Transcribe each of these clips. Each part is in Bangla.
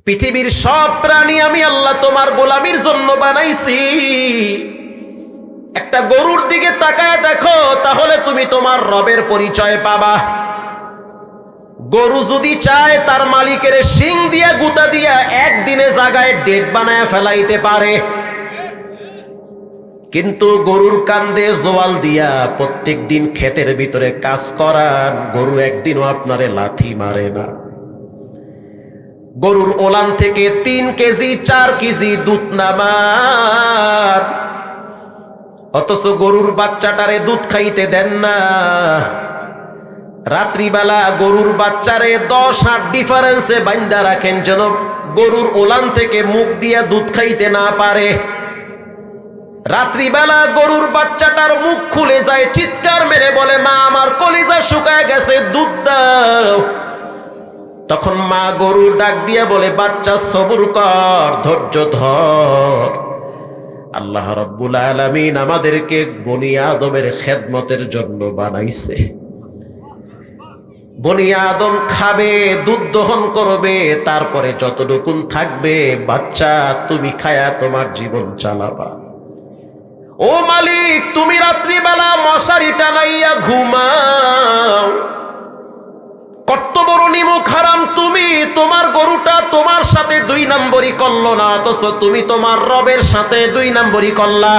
পৃথিবীর সব প্রাণী আমি আল্লাহ তোমার গোলামির জন্য বানাইছি। একটা গরুর দিকে তাকায় দেখো, তাহলে তুমি তোমার রবের পরিচয় পাবা। গরু যদি চায় তার মালিকের শিং দিয়া গুতা দিয়া একদিনে জায়গায় ডেট বানায় ফেলাইতে পারে, কিন্তু গরুর কান্দে জোয়াল দিয়া প্রত্যেক দিন ক্ষেতের ভিতরে কাজ করান, গরু একদিনও আপনারে লাথি মারে না। গরুর ওলান থেকে 3 কেজি 4 কেজি দুধ নামান, অথচ গরুর বাচ্চাটারে দুধ খাইতে দেন না। রাত্রিবেলা গরুর বাচ্চারে 10-8 ডিফারেন্সে বাইন্দা রাখেন, যেন গরুর ওলান থেকে মুখ দিয়া দুধ খাইতে না পারে। রাত্রিবেলা গরুর বাচ্চাটার মুখ খুলে যায়, চিৎকার মেরে বলে, মা আমার কলিজা শুকায় গেছে, দুধ দাও। তখন মা গরু ডাক দিয়া বলে, বাচ্চা সবুর কর, ধৈর্য ধর। আল্লাহ রাব্বুল আলামিন আমাদেরকে বনি আদমের খেদমতের জন্য বানাইছে। বনি আদম খাবে, দুধ দহন করবে, তারপরে যতটুকুন থাকবে বাচ্চা তুমি খায়া তোমার জীবন চালাবা। ও মালিক, তুমি রাত্রিবেলা মশারি টানাইয়া ঘুমাও, কত বড় নিমুখ হারাম তুমি। তোমার গরুটা তোমার সাথে 2 নম্বরই করলো না, অথচ তুমি তোমার রবের সাথে 2 নম্বরই করলা।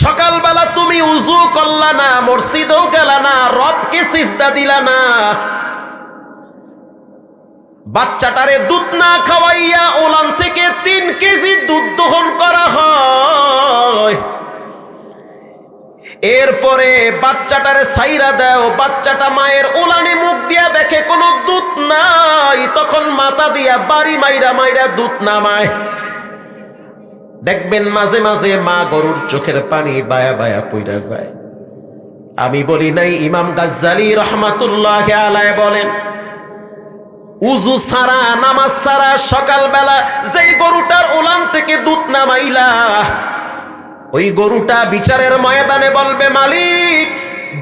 সকালবেলা তুমি উযু করলা না, মসজিদেও গেলা না, রবকে সিজদা দিলা না। বাচ্চাটারে দুধ না খাওয়াইয়া ওলান থেকে 3 কেজি দুধ দহন করা হয়। এরপরে বাচ্চাটারে ছাইরা দাও, বাচ্চাটা মায়ের ওলানে মুখ দিয়া দেখে কোনো দুধ নাই, তখন মাথা দিয়া বাড়ি মাইরা মাইরা দুধ নামায়। দেখবেন মাঝে মাঝে মা গরুর চোখের পানি বায়া বায়া পইরা যায়। আমি বলি নাই, ইমাম গাজ্জালী রহমাতুল্লাহি আলাইহি বলেন, উযু ছাড়া নামাজ ছাড়া সকালবেলা যেই গরুটার ওলান থেকে দুধ নামাইলা, ওই গরুটা বিচারের ময়দানে বলবে, মালিক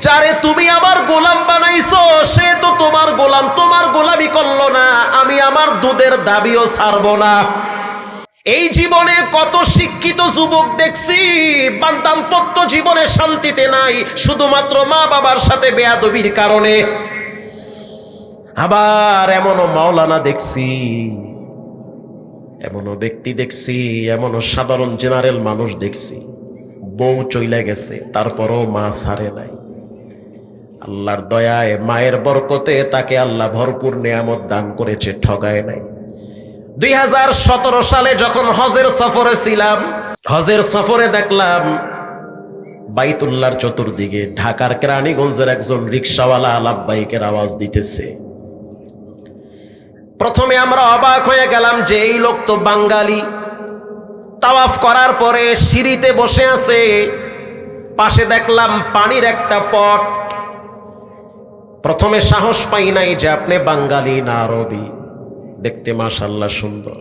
যারে তুমি আমার গোলাম বানাইছো সে তো তোমার গোলাম, তোমার গোলামি করলো না, আমি আমার দুধের দাবিও ছাড়বো না। এই জীবনে কত শিক্ষিত যুবক দেখছি, দাম্পত্য জীবনে শান্তিতে নাই, শুধুমাত্র মা বাবার সাথে বেয়াদবির কারণে। আবার এমনও মাওলানা দেখছি, এমনও ব্যক্তি দেখছি, এমনও সাধারণ জেনারেল মানুষ দেখছি, বউ চইলা গেছে তারপরও মা ছাড়ে নাই। আল্লাহর দয়ায় মায়ের বরকতে তাকে আল্লাহ ভরপুর নেয়ামত দান করেছে, ঠগায় নাই। 2017 সালে যখন হজের সফরে ছিলাম, হজের সফরে দেখলাম বাইতুল্লাহর চতুর্দিকে ঢাকার কেরানীগঞ্জের একজন রিকশাওয়ালা লাব্বাইকের আওয়াজ দিতেছে। প্রথমে আমরা অবাক হয়ে গেলাম যে এই লোক তো বাঙালি। তাওয়াফ করার পরে সিঁড়িতে বসে আছে, পাশে দেখলাম পানির একটা পট। প্রথমে সাহস পাই নাই যে আপনি বাঙালি না আরবি, দেখতে মাশাআল্লাহ সুন্দর।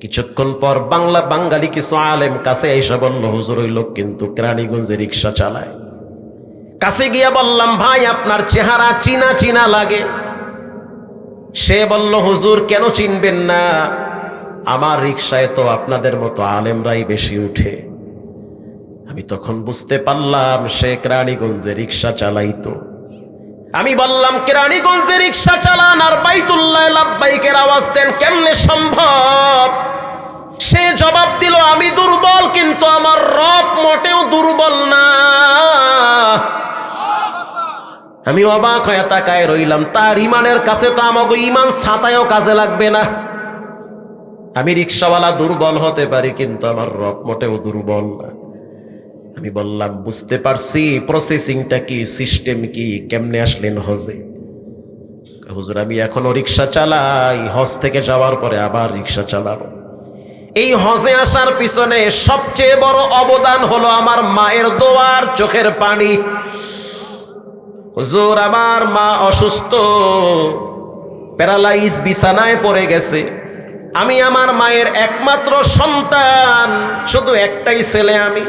কিছুক্ষণ পর বাঙালি কিছু আলেম কাছে এসে বলল, হুজুর ওই লোক কিন্তু কেরানীগঞ্জে রিক্সা চালায়। কাছে গিয়া বললাম, ভাই আপনার চেহারা চিনা চিনা লাগে। সে বলল, হুজুর কেন চিনবেন না, আমার রিক্সায় তো আপনাদের মতো আলেমরাই বেশি উঠে। আমি তখন বুঝতে পারলাম সে কেরানীগঞ্জে রিক্সা চালাইতো। আমি বললাম, কেরানীগঞ্জে রিক্সা চালান আর বাইতুল্লাহ লাব্বাইকের আওয়াজ দেন, কেমনে সম্ভব? সে জবাব দিল, আমি দুর্বল কিন্তু আমার রব মোটেও দুর্বল না। আমি অবাক হয়ে তাকায় রইলাম, তার ইমানের কাছে তো আমাকে ইমান ছাতায়ও কাজে লাগবে না। আমি রিক্সাওয়ালা দুর্বল হতে পারি কিন্তু আমার রব মোটেও দুর্বল না। আমি বললাম, বুঝতে পারছি, প্রসেসিংটা কি, সিস্টেম কি, কেমনে আসলেন হজে? হুজুর আমি এখনো রিক্সা চালাই, হজ থেকে যাওয়ার পরে আবার রিক্সা চালাবো। এই হজে আসার পিছনে সবচেয়ে বড় অবদান হলো আমার মায়ের দোয়ার চোখের পানি। হুজুর আমার মা অসুস্থ, প্যারালাইজ, বিছানায় পড়ে গেছে। আমি আমার মায়ের একমাত্র সন্তান, শুধু একটাই ছেলে আমি।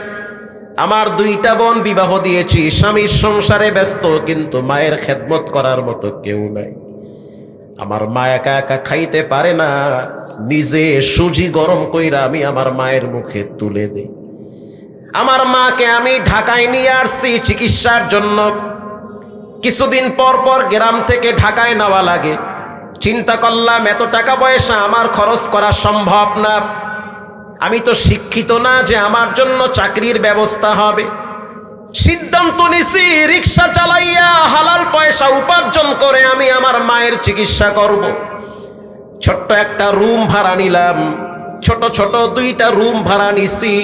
আমার 2টা বোন বিবাহ দিয়েছি, স্বামীর সংসারে ব্যস্ত, কিন্তু মায়ের খেদমত করার মতো কেউ নাই। আমার মা একা একা খাইতে পারে না, নিজে সুজি গরম কইরা আমি আমার মায়ের মুখে তুলে দেই। আমার মাকে আমি ঢাকায় নিয়ে আসছি চিকিৎসার জন্য। কিছুদিন পর পর গ্রাম থেকে ঢাকায় নেওয়া লাগে। চিন্তা করলাম এত টাকা পয়সা আমার খরচ করা সম্ভব না। আমি তো শিক্ষিত না যে আমার জন্য চাকরির ব্যবস্থা হবে। সিদ্ধান্ত নিছি রিক্সা চালাইয়া হালাল পয়সা উপার্জন করে আমি আমার মায়ের চিকিৎসা করব। ছোট্ট একটা রুম ভাড়া নিলাম, ছোট ছোট 2টা রুম ভাড়া নিছি।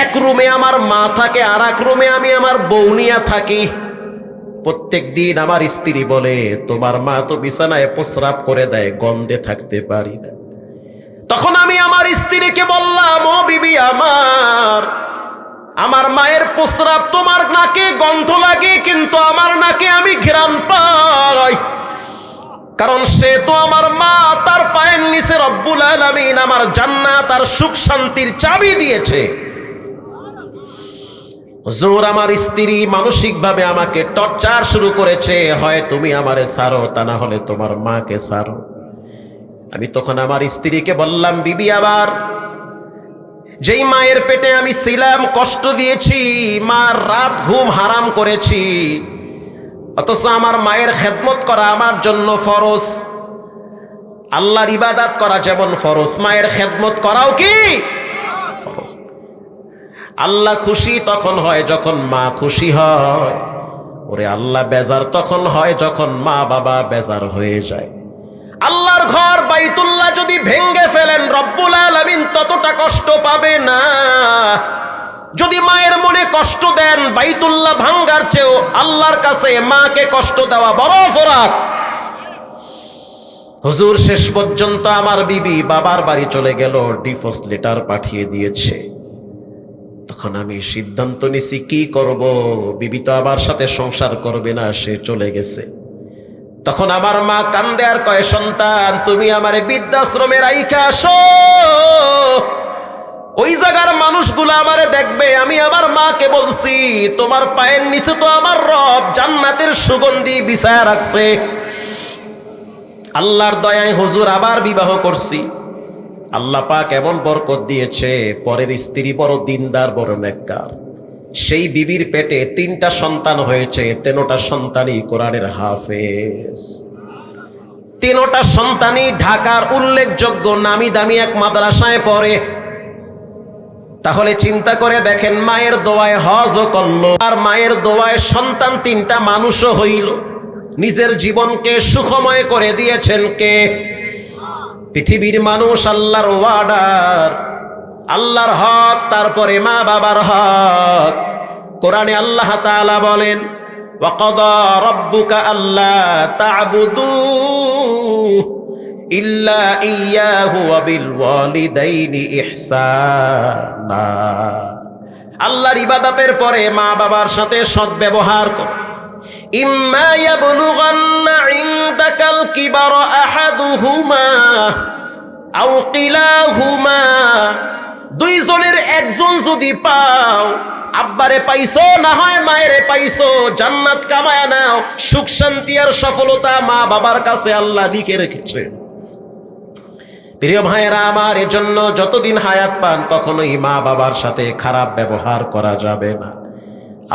এক রুমে আমার মা থাকে, আর এক রুমে আমি আমার বউনিয়া থাকি। প্রত্যেক দিন আমার স্ত্রী বলে, তোমার মা তো বিছানায় প্রস্রাব করে দেয়, গন্ধে থাকতে পারি না। তখন আমি আমার স্ত্রীকে বললাম, ও বিবি আমার মায়ের প্রস্রাব তোমার নাকে গন্ধ লাগে, কিন্তু আমার নাকে আমি ঘ্রাণ পাই, কারণ সে তো আমার মা। তার পায়ের নিচে রব্বুল আলামিন আমার জান্নাত আর সুখ শান্তির চাবি দিয়েছে। হুজুর, আমার স্ত্রী মানসিকভাবে আমাকে টর্চার শুরু করেছে, হয় তুমি আমারে ছাড়ো, তা না হলে তোমার মাকে ছাড়ো। আমি তখন আমার স্ত্রীকে বললাম, বিবি আবার যেই মায়ের পেটে আমি ছিলাম, কষ্ট দিয়েছি, মার রাত ঘুম হারাম করেছি, অথচ আমার মায়ের খেদমত করা আমার জন্য ফরজ। আল্লাহর ইবাদত করা যেমন ফরজ, মায়ের খেদমত করাও কি ফরজ। আল্লাহ খুশি তখন হয় যখন মা খুশি হয়। ওরে আল্লাহ বেজার তখন হয় যখন মা বাবা বেজার হয়ে যায়। আল্লাহর ঘর বাইতুল্লাহ যদি ভেঙ্গে ফেলেন, রব্বুল আলামিন ততটা কষ্ট পাবে না। যদি মায়ের মনে কষ্ট দেন, বাইতুল্লাহ ভাঙ্গার চেয়েও আল্লাহর কাছে মাকে কষ্ট দেওয়া বড় অপরাধ। হুজুর, শেষ পর্যন্ত আমার বিবি বাবার বাড়ি চলে গেল, ডিভোর্স লেটার পাঠিয়ে দিয়েছে। তখন আমি সিদ্ধান্ত নিছি কি করব। বিবি তো আমার সাথে সংসার করবে না, সে চলে গেছে। তখন আমার মা কান্দে আর কয়, সন্তান তুমি আমারে বৃদ্ধাশ্রমে রাইখা আসো, ওই জায়গার মানুষগুলো আমারে দেখবে। আমি আমার মাকে বলছি, তোমার পায়ের নিচে তো আমার রব জান্নাতের সুগন্ধি বিছায়া রাখছে। আল্লাহর দয়ায় হুজুর আবার বিবাহ করছি। আল্লাহ পাক এমন বরকত দিয়েছে, পরের স্ত্রী বড় দিনদার, বড় নেককার। সেই বিবির পেটে 3টা সন্তান হয়েছে, 3টা সন্তানই কোরআনের হাফেজ। 3টা সন্তানই ঢাকার উল্লেখযোগ্য নামি দামি এক মাদ্রাসায় পড়ে। তাহলে চিন্তা করে দেখেন, মায়ের দোয়ায় হজও করল, আর মায়ের দোয়ায় সন্তান 3টা মানুষও হইল। নিজের জীবনকে সুখময় করে দিয়েছেন কে? পৃথিবীর মানুষ। আল্লাহর ওয়ার্ডার, আল্লাহর হক, তারপরে মা বাবার হক। কোরআনে আল্লাহ তাআলা বলেন, ওয়াকাদা রাব্বুকা আল্লা তা'বুদু ইল্লা ইয়্যাহু ওয়া বিল ওয়ালিদাইনি ইহসানা। আল্লাহর ইবাদতের পরে মা বাবার সাথে সদ্ব্যবহার করো। ইম্মা ইয়াবলুগান্না ইনদাকাল কিবারা আহাদুহুমা আও কিলাহুমা, 2 জনের একজন যদি পাও, আব্বারে পাইছো না হয় মায়েরে পাইছো, জান্নাত কামায়া নাও। সুখ শান্তি আর সফলতা মা বাবার কাছে আল্লাহ লিখে রেখেছে। প্রিয় ভাইয়েরা আমার, এজন্য যতদিন হায়াত পান কখনোই মা বাবার সাথে খারাপ ব্যবহার করা যাবে না।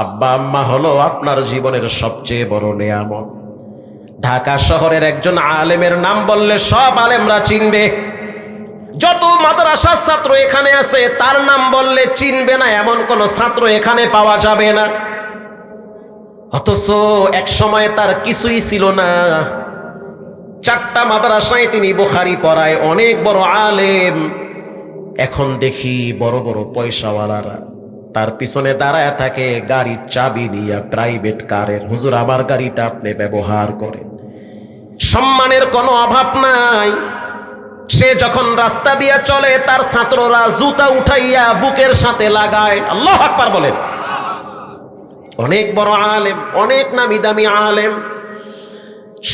আব্বা আম্মা হলো আপনার জীবনের সবচেয়ে বড় নেয়ামত। ঢাকা শহরের একজন আলেমের নাম বললে সব আলেমরা চিনবে। যত মাদ্রাসার ছাত্র এখানে আছে, তার নাম বললে চিনবে না এমন কোন ছাত্র এখানে পাওয়া যাবে না। অথচ এক সময় তার কিছুই ছিল না। 4টা মাদ্রাসায় তিনি বুখারী পড়ায়, অনেক বড় আলেম। এখন দেখি বড় বড় পয়সাওয়ালারা তার পিছনে দাঁড়ায় থাকে, গাড়ির চাবি নিয়ে, প্রাইভেট কারের। হুজুর, আমার গাড়িটা আপনি ব্যবহার করেন। সম্মানের কোনো অভাব নাই। সে যখন রাস্তা দিয়ে চলে, তার ছাত্ররা জুতা উঠাইয়া বুকের সাথে লাগায়। আল্লাহু আকবার বলেন। অনেক বড় আলেম, অনেক নামি দামি আলেম।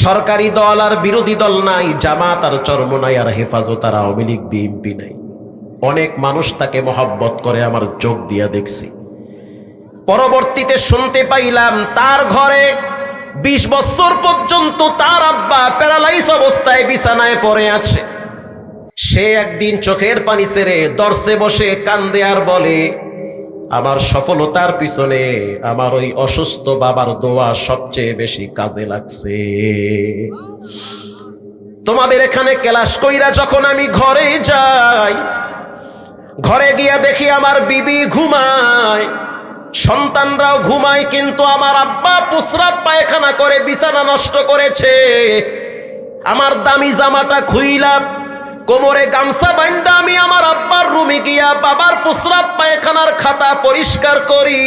সরকারি দল আর বিরোধী দল নাই, জামাত আর চরমনাই, আর হেফাজত আর আওয়ামী লীগ বিএনপি নাই। অনেক মানুষ তাকে মহব্বত করে, আমার চোখ দিয়া দেখছি। পরবর্তীতে শুনতে পাইলাম তার ঘরে 20 বছর পর্যন্ত তার আব্বা প্যারালাইজ অবস্থায় বিছানায় পড়ে আছে। সে একদিন চোখের পানি ছেড়ে দর্শে বসে কান্দে আর বলে, আমার সফলতার পিছনে আমার ওই অসুস্থ বাবার দোয়া সবচেয়ে বেশি কাজে লাগছে। তোমাদের এখানে ক্লাস কইরা যখন আমি ঘরে যাই, ঘরে গিয়া দেখি আমার বিবি ঘুমায়, সন্তানরাও ঘুমায়, কিন্তু আমার আব্বা প্রস্রাব পায়খানা করে বিছানা নষ্ট করেছে। আমার দামি জামাটা খুইলা কোমরে গামছা বাইন্দা আমি আমার আব্বার রুমে গিয়া বাবার প্রস্রাব পায়খানার খাতা পরিষ্কার করি।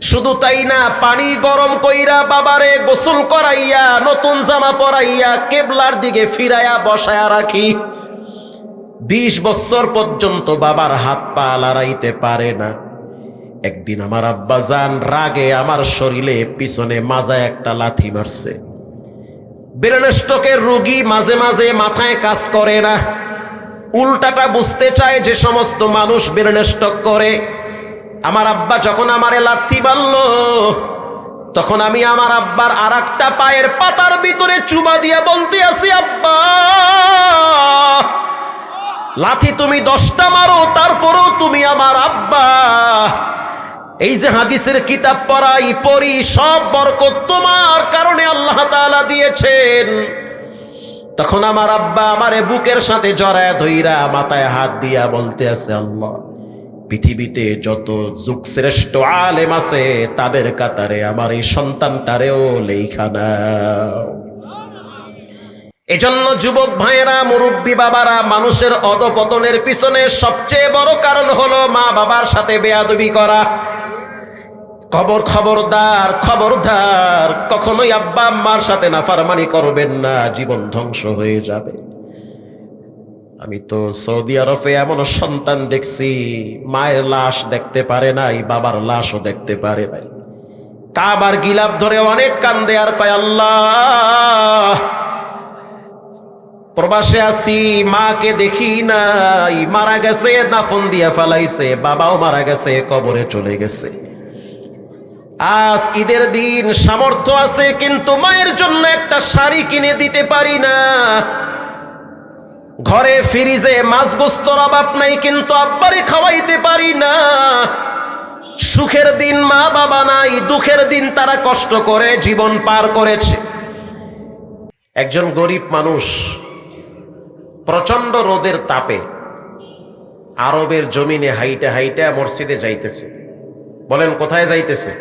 শুধু তাই না, পানি গরম কইরা বাবারে গোসল করাইয়া নতুন জামা পরাইয়া কেবলার দিকে ফিরাইয়া বসায়া রাখি। 20 বছর পর্যন্ত বাবার হাত পা লড়াইতে পারে না। একদিন আমার আব্বা জান রাগে আমার শরীরে পিছনে মাজায় একটা লাথি মারছে। ব্রেন স্ট্রোকের রোগী, মাঝে মাঝে মাথায় কাজ করে না। উল্টাটা বুঝতে চায় যে সমস্ত মানুষ ব্রেন স্ট্রোক করে। আমার আব্বা যখন আমারে লাথি মারল, তখন আমি আমার আব্বার আর একটা পায়ের পাতার ভিতরে চুমা দিয়া বলতে আছি, আব্বা লাথি তুমি 10টা মারো, তারপরও তুমি আমার আব্বা। এই যে হাদিসের কিতাব পড়ি, সব বরকত তোমার কারণে আল্লাহ তাআলা দিয়েছেন। তখন আমার আব্বা আমারে বুকের সাথে জড়ায় ধইরা মাথায় হাত দিয়া বলতে আছে, আল্লাহ পৃথিবীতে যত যুগশ্রেষ্ঠ আলেম আছে তাদের কাতারে আমার এই সন্তানটারেও লেখা নাও। এজন্য যুবক ভাইয়েরা, মুরব্বী বাবারা, মানুষের অধপতনের পিছনে সবচেয়ে বড় কারণ হলো মা বাবার সাথে বেয়াদবি করা। খবরদার খবরদার, কখনোই আব্বা আম্মার সাথে নাফরমানি করবেন না, জীবন ধ্বংস হয়ে যাবে। আমি তো সৌদি আরবে এমন সন্তান দেখছি, মায়ের লাশ দেখতে পারে নাই, বাবার লাশও দেখতে পারে নাই। কাবার গিলাপ ধরে অনেক কান্দে আর কয়, আল্লাহ প্রবাসে আছি, মাকে দেখি নাই, মারা গেছে, দাফন দিয়া ফেলাইছে, বাবাও মারা গেছে, কবরে চলে গেছে। আজ ঈদের দিন, সামর্থ্য আছে, কিন্তু মায়ের জন্য একটা শাড়ি কিনে দিতে পারি না। ঘরে ফ্রিজে মাছ গোস্তর অভাব নাই, কিন্তু আব্বারে খাওয়াইতে পারি না। সুখের দিন মা বাবা নাই, দুঃখের দিন তারা কষ্ট করে জীবন পার করেছে। একজন গরিব মানুষ প্রচন্ড রোদের তাপে আরবের জমিনে হাইটা হাইটা মসজিদে যাইতেছে। বলেন কোথায় যাইতেছে?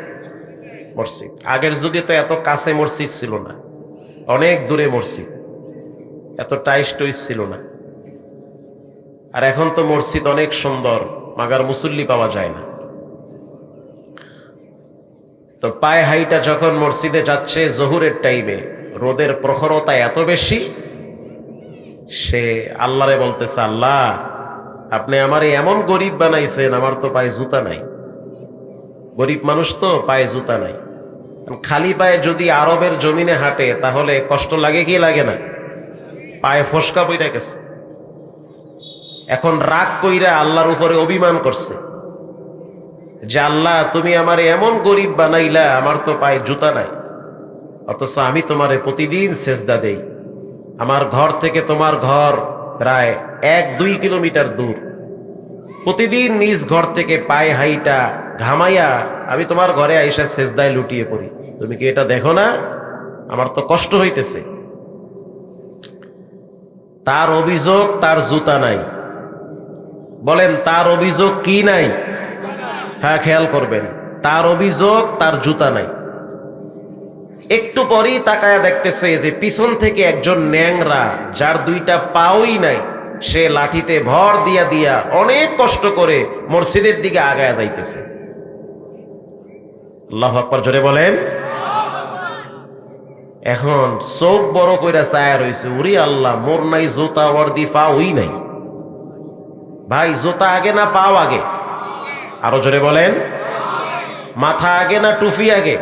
মসজিদ। আগের যুগে তো এত কাছে মসজিদ ছিল না, অনেক দূরে মসজিদ, এত টাইস টুইস ছিল না। আর এখন তো মসজিদ অনেক সুন্দর, মাগার মুসল্লি পাওয়া যায় না। তো পায়ে হাইটা যখন মসজিদে যাচ্ছে জোহরের টাইমে, রোদের প্রখরতা এত বেশি, সে আল্লাহরে বলতেছে, আল্লাহ আপনি আমারে এমন গরিব বানাইছেন, আমার তো পায়ে জুতা নাই। গরিব মানুষ তো, পায়ে জুতা নাই। খালি পায়ে যদি আরবের জমিনে হাঁটে তাহলে কষ্ট লাগে কি লাগে না? পায়ে ফসকা বইরা গেছে। এখন রাগ কইরা আল্লাহর উপরে অভিমান করছে যে, আল্লাহ তুমি আমারে এমন গরিব বানাইলা, আমার তো পায়ে জুতা নাই, অথচ আমি তোমারে প্রতিদিন সেজদা দেই। আমার ঘর থেকে তোমার ঘর প্রায় 1-2 কিলোমিটার দূর। প্রতিদিন নিজ ঘর থেকে পায়ে হাইটা ঘামাইয়া আমি তোমার ঘরে আইসা সেজদায় লুটিয়ে পড়ি। তুমি কি এটা দেখো না? আমার তো কষ্ট হইতেছে। তার অভিযোগ তার জুতা নাই। বলেন তার অভিযোগ কি নাই? হ্যাঁ, খেয়াল করবেন, তার অভিযোগ তার জুতা নাই। একটু পরেই তাকায়া দেখতেছে যে পিছন থেকে একজন ন্যাংরা, যার 2টা পাওই নাই, সে লাঠিতে ভর দিয়া দিয়া অনেক কষ্ট করে মসজিদের দিকে আগায়া যাইতেছে। আল্লাহু আকবার, জোরে বলেন। এখন চোখ বড় কইরা চায়া রইছে, উরি আল্লাহ, মোর নাই জুতা, ওয়ার্দি পাওই নাই। ভাই, জুতা আগে না পাও আগে? আরো জোরে বলেন। মাথা আগে না টুপি আগে?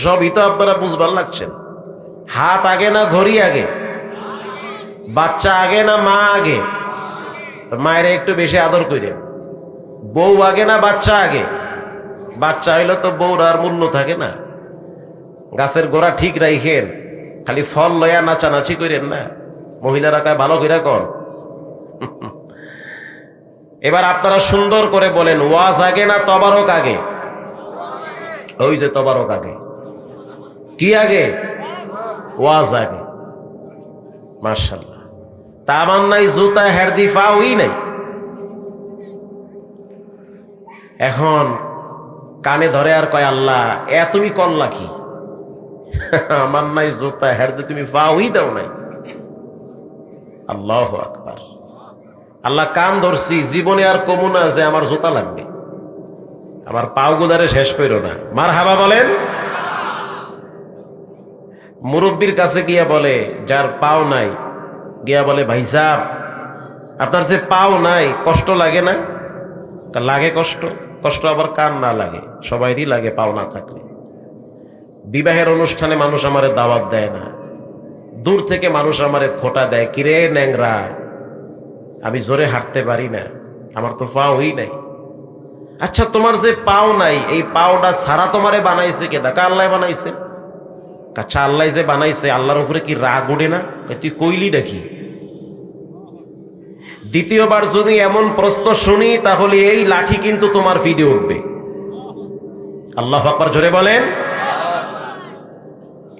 সবই তো আপনারা বুঝবার লাগছেন। হাত আগে না ঘড়ি আগে? বাচ্চা আগে না মা আগে? মায়ের একটু বেশি আদর করেন। বউ আগে না বাচ্চা আগে? বাচ্চা হইলে তো বউর আর মূল্য থাকে না। গাছের গোড়া ঠিক রাইখেন, খালি ফল লয়া নাচানাচি করেন না। মহিলারা কয় ভালো কইরা কর। এবার আপনারা সুন্দর করে বলেন, ওয়াজ আগে না তবারক আগে? ওই যে তবারক আগে। কি আগে? ওয়াজ আগে। মাশাআল্লাহ। তামান নাই জুতা হেরদি ফাউই নাই। এখন কানে ধরে আর কয়, আল্লাহ তুমি করলা কি? আমার নাই জুতা হেরদি, তুমি ফাউই দাও নাই। আল্লাহু আকবার। আল্লাহ কান ধরছি, জীবনে আর কমু না যে আমার জুতা লাগবে, আমার পাও গুলারে শেষ কইরো না। মারহাবা বলেন। মুরব্বীর কাছে গিয়া বলে, যার পাও নাই, গিয়া বলে, ভাই সাহেব আপনার যে পাও নাই কষ্ট লাগে না? লাগে কষ্ট। কষ্ট আবার কার না লাগে? সবাইরই লাগে পাও না থাকলে। বিবাহের অনুষ্ঠানে মানুষ আমারে দাওয়াত দেয় না, দূর থেকে মানুষ আমারে খোটা দেয়, কিরে ন্যাংরা, আমি জোরে হাঁটতে পারি না, আমার তো পাওই নাই। আচ্ছা তোমার যে পাও নাই, এই পাওটা ছাড়া তোমারে বানাইছে কেডা? আল্লাহ বানাইছে। আচ্ছা আল্লাহ যে বানাইছে, আল্লাহর উপরে কি রাগ উঠে না? তুই কইলি নাকি? দ্বিতীয়বার যদি এমন প্রশ্ন শুনি, তাহলে এই লাঠি কিন্তু তোমার ভিডিও উঠবে। আল্লাহু আকবার জোরে বলেন।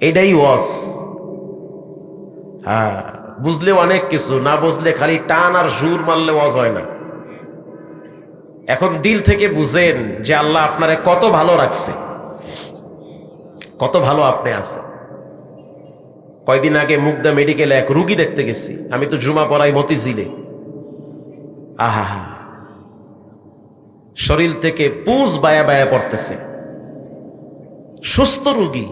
এটাই ওয়াজ। হ্যাঁ, বুঝলে অনেক কিছু, না বুঝলে খালি টান আর সুর মারলে ওয়াজ হয় না। এখন দিল থেকে বুঝেন যে আল্লাহ আপনারে কত ভালো রাখছে, কত ভালো আপনি আছেন। কয়দিন আগে মুগদা মেডিকেলে এক রুগী দেখতে গেছি, আমি তো জুমা পড়াই মতিঝিলে। আহা, শরীর থেকে পুঁজ বায়া বায়া পড়তেছে, সুস্থ রুগী,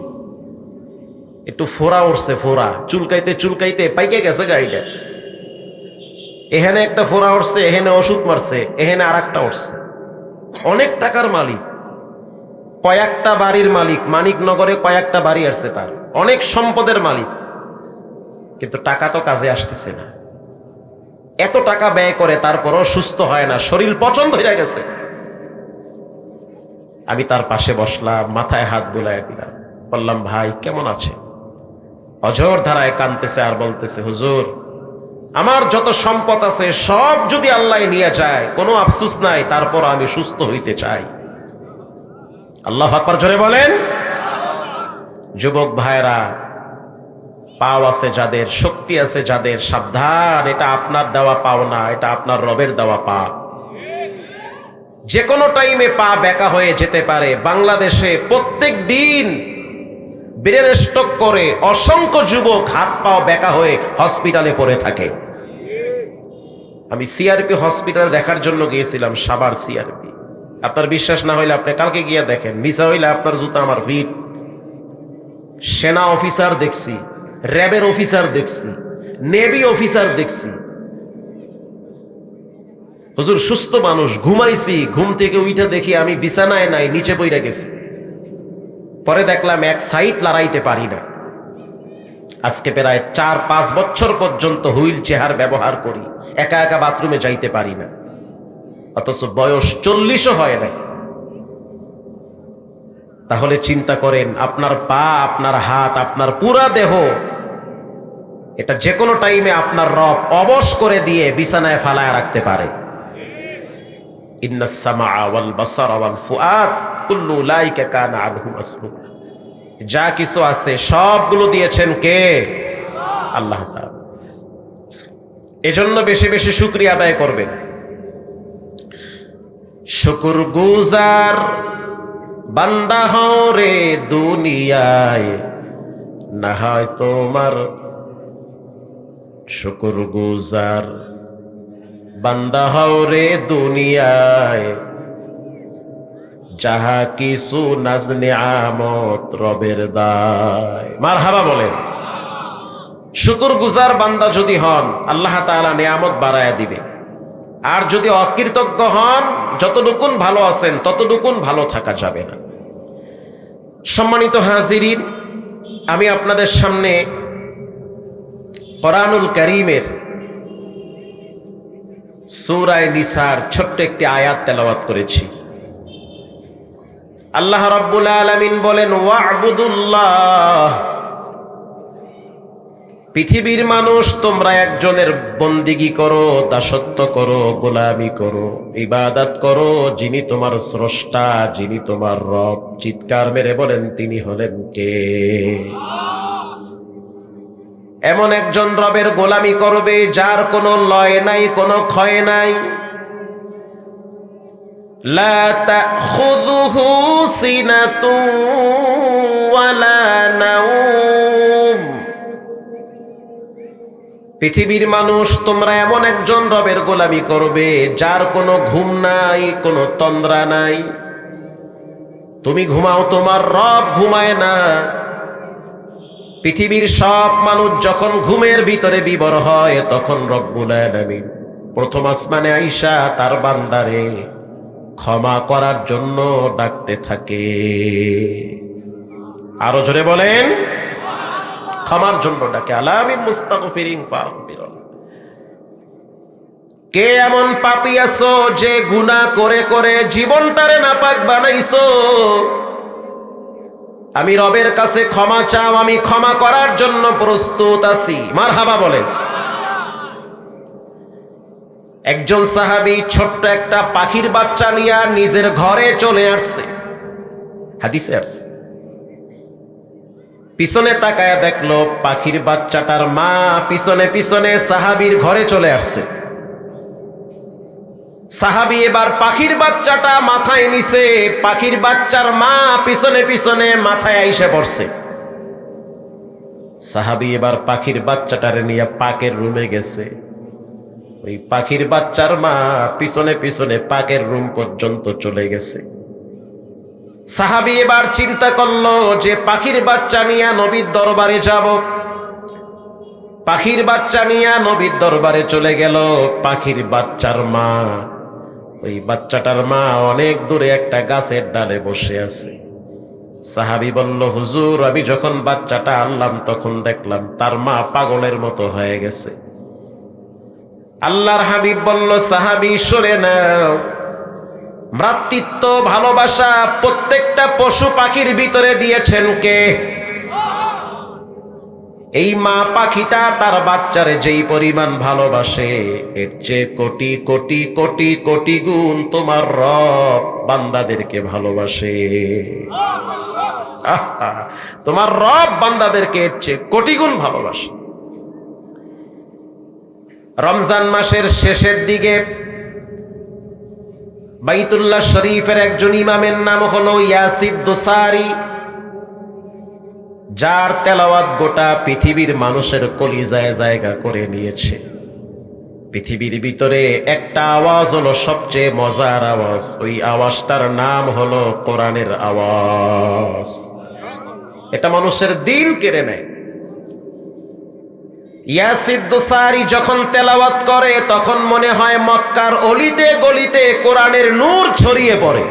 একটু ফোড়া উঠছে, ফোড়া চুলকাইতে চুলকাইতে পাইকে গেছে গাড়িটা। এখানে একটা ফোড়া উঠছে, এখানে ওষুধ মারছে, এখানে আর একটা উঠছে। অনেক টাকার মালিক, কয়েকটা বাড়ির মালিক, মানিকনগরে কয়েকটা বাড়ি আসছে তার, অনেক সম্পদের মালিক, কিন্তু টাকা তো কাজে আসতেছে না। এত টাকা ব্যয় করে তারপরও সুস্থ হয় না, শরীর পছন্দ হয়ে গেছে। আমি তার পাশে বসলাম, মাথায় হাত বুলাইয়া দিলাম, বললাম ভাই কেমন আছে? অঝোর ধারায় কাঁদতেছে আর বলতেছে, হুজুর আমার যত সম্পদ আছে সব যদি আল্লাহ নিয়ে যায় কোনো আফসোস নাই, তারপর আমি সুস্থ হইতে চাই। আল্লাহু আকবার জোরে বলেন। যুবক ভাইরা, পাও আছে যাদের, শক্তি আছে যাদের, সাবধান, এটা আপনার দেওয়া পাও না, এটা আপনার রবের দেওয়া পা। যে কোনো টাইমে পা বেঁকা হয়ে যেতে পারে। বাংলাদেশে প্রত্যেক দিন ব্রেন স্ট্রোক করে অসংখ্য যুবক হাত পাও বেঁকা হয়ে হসপিটালে পড়ে থাকে। আমি সিআরপি হসপিটালে দেখার জন্য গিয়েছিলাম, সাভার সিআরপি। আপনার বিশ্বাস না হইলে আপনি কালকে গিয়ে দেখেন, মিছা হইলে আপনার জুতা আমার ফিট। সেনা অফিসার দেখছি, র্যাবের অফিসার দেখছি, নেভি অফিসার দেখছি। হুজুর সুস্থ মানুষ, ঘুমাইছি, ঘুম থেকে উঠে দেখি আমি বিছানায় নাই, নিচে পইরা গেছি। পরে দেখলাম এক সাইড লড়াইতে পারি না। আজকে প্রায় 4-5 বছর পর্যন্ত হুইল চেয়ার ব্যবহার করি, একা একা বাথরুমে যাইতে পারি না, অথচ বয়স 40ও হয় নাই। তাহলে চিন্তা করেন, আপনার পা, আপনার হাত, আপনার পুরা দেহ, এটা যে কোনো টাইমে আপনার রব অবশ করে দিয়ে বিছানায় ফালায় রাখতে পারে। ইন্নাস সামাআ ওয়াল বাসারা ওয়াল ফুআদ কুল্লু উলাইকা কানা আনহু মাসউলা। যা কিছু আছে সবগুলো দিয়েছেন কে? আল্লাহ তাআলা। এজন্য বেশি বেশি শুকরিয়া আদায় করবেন। শুকরগুজার বান্দা হও রে দুনিয়ায়, না হয় তোমার শুকরগুজার বান্দা হও রে দুনিয়ায়, যাহা কিছু নাজ নিয়ামত রবের দায়। মারহাবা বলেন। শুকরগুজার বান্দা যদি হন, আল্লাহ তাআলা নিয়ামত বাড়ায়া দিবে। আর যদি অকৃতজ্ঞ হন, যতটুকুন ভালো আছেন ততটুকুন ভালো থাকা যাবে না। সম্মানিত হাজিরিন, আমি আপনাদের সামনে কোরআনুল কারীমের সূরা নিসার ছোট্ট একটি আয়াত তেলাওয়াত করেছি। আল্লাহ রাব্বুল আলামিন বলেন ওয়া'বুদুল্লাহ, পৃথিবীর মানুষ তোমরা একজনের বন্দিগি করো, দাসত্ব করো, গোলামি করো, ইবাদত করো, যিনি তোমার স্রষ্টা, যিনি তোমার রব। চিৎকার মেরে বলেন তিনি হলেন কে? এমন একজন রবের গোলামি করবে যার কোনো লয় নাই, কোনো ক্ষয় নাই। লা তাখুযুহু সিনাতুন ওয়ালা নাওম। পৃথিবীর মানুষ তোমরা এমন একজন রবের গোলামি করবে যার কোনো ঘুম নাই, কোনো তন্দ্রা নাই। তুমি ঘুমাও, তোমার রব ঘুমায় না। পৃথিবীর সব মানুষ যখন ঘুমের ভিতরে বিবর হয়, তখন রব্বুল আলামিন প্রথম আসমানে আইসা তার বান্দারে ক্ষমা করার জন্য ডাকতে থাকে। আরো জোরে বলেন, ক্ষমার জন্য ডাকে। আলামিন মুস্তাগফিরিন ফাগফিরুন। কে এমন পাপী আছো যে গুনাহ করে করে জীবনটারে নাপাক বানাইছো? আমি রবের কাছে ক্ষমা চাও, আমি ক্ষমা করার জন্য প্রস্তুত আছি। মারহাবা বলেন। একজন সাহাবী ছোট্ট একটা পাখির বাচ্চা নিয়ে নিজের ঘরে চলে আসছে, হাদিসে আসছে। পিছনে তাকায়া দেখলো পাখির বাচ্চাটার মা পিছনে পিছনে সাহাবীর ঘরে চলে আসছে। সাহাবী এবার পাখির বাচ্চাটা মাথায় নিছে, পাখির বাচ্চার মা পিছনে পিছনে মাথায় আইসে পড়ছে। সাহাবী এবার পাখির বাচ্চাটারে নিয়ে পাকের রুমে গেছে। ওই পাখির বাচ্চার মা পিছনে পিছনে পাকের রুম পর্যন্ত চলে গেছে। সাহাবী এবার চিন্তা করলো যে পাখির বাচ্চা নিয়ে নবীর দরবারে যাব। পাখির বাচ্চা নিয়ে নবীর দরবারে চলে গেল। পাখির বাচ্চার মা, ওই বাচ্চাটার মা অনেক দূরে একটা গাছের ডালে বসে আছে। সাহাবী বলল, হুজুর, আমি যখন বাচ্চাটা আনলাম তখন দেখলাম তার মা পাগলের মতো হয়ে গেছে। আল্লাহর হাবিব বলল, সাহাবী শুনে নাও, ভ্রাতৃত্ব ভালোবাসা প্রত্যেকটা পশু পাখির ভিতরে দিয়েছেন কে? এই মা পাখিটা তার বাচ্চারে যেই পরিমাণ ভালোবাসে, এর চেয়ে কোটি কোটি কোটি কোটি গুণ তোমার রব বান্দাদেরকে ভালোবাসে। তোমার রব বান্দাদেরকে এর চেয়ে কোটি গুণ ভালোবাসে। রমজান মাসের শেষের দিকে বাইতুল্লাহ শরীফের একজন ইমামের নাম হলো ইয়াসিদ দোসারি, যার তেলাওয়াত গোটা পৃথিবীর মানুষের কলিজায় জায়গা করে নিয়েছে। পৃথিবীর ভিতরে একটা আওয়াজ হলো সবচেয়ে মজার আওয়াজ, ওই আওয়াজটার নাম হলো কোরআনের আওয়াজ। এটা মানুষের দিল কেড়ে নেয়। ইয়াসিদ দোসারি যখন তেলাওয়াত করে তখন মনে হয় মক্কার অলিতে গলিতে কোরআনের নূর ছড়িয়ে পড়ে।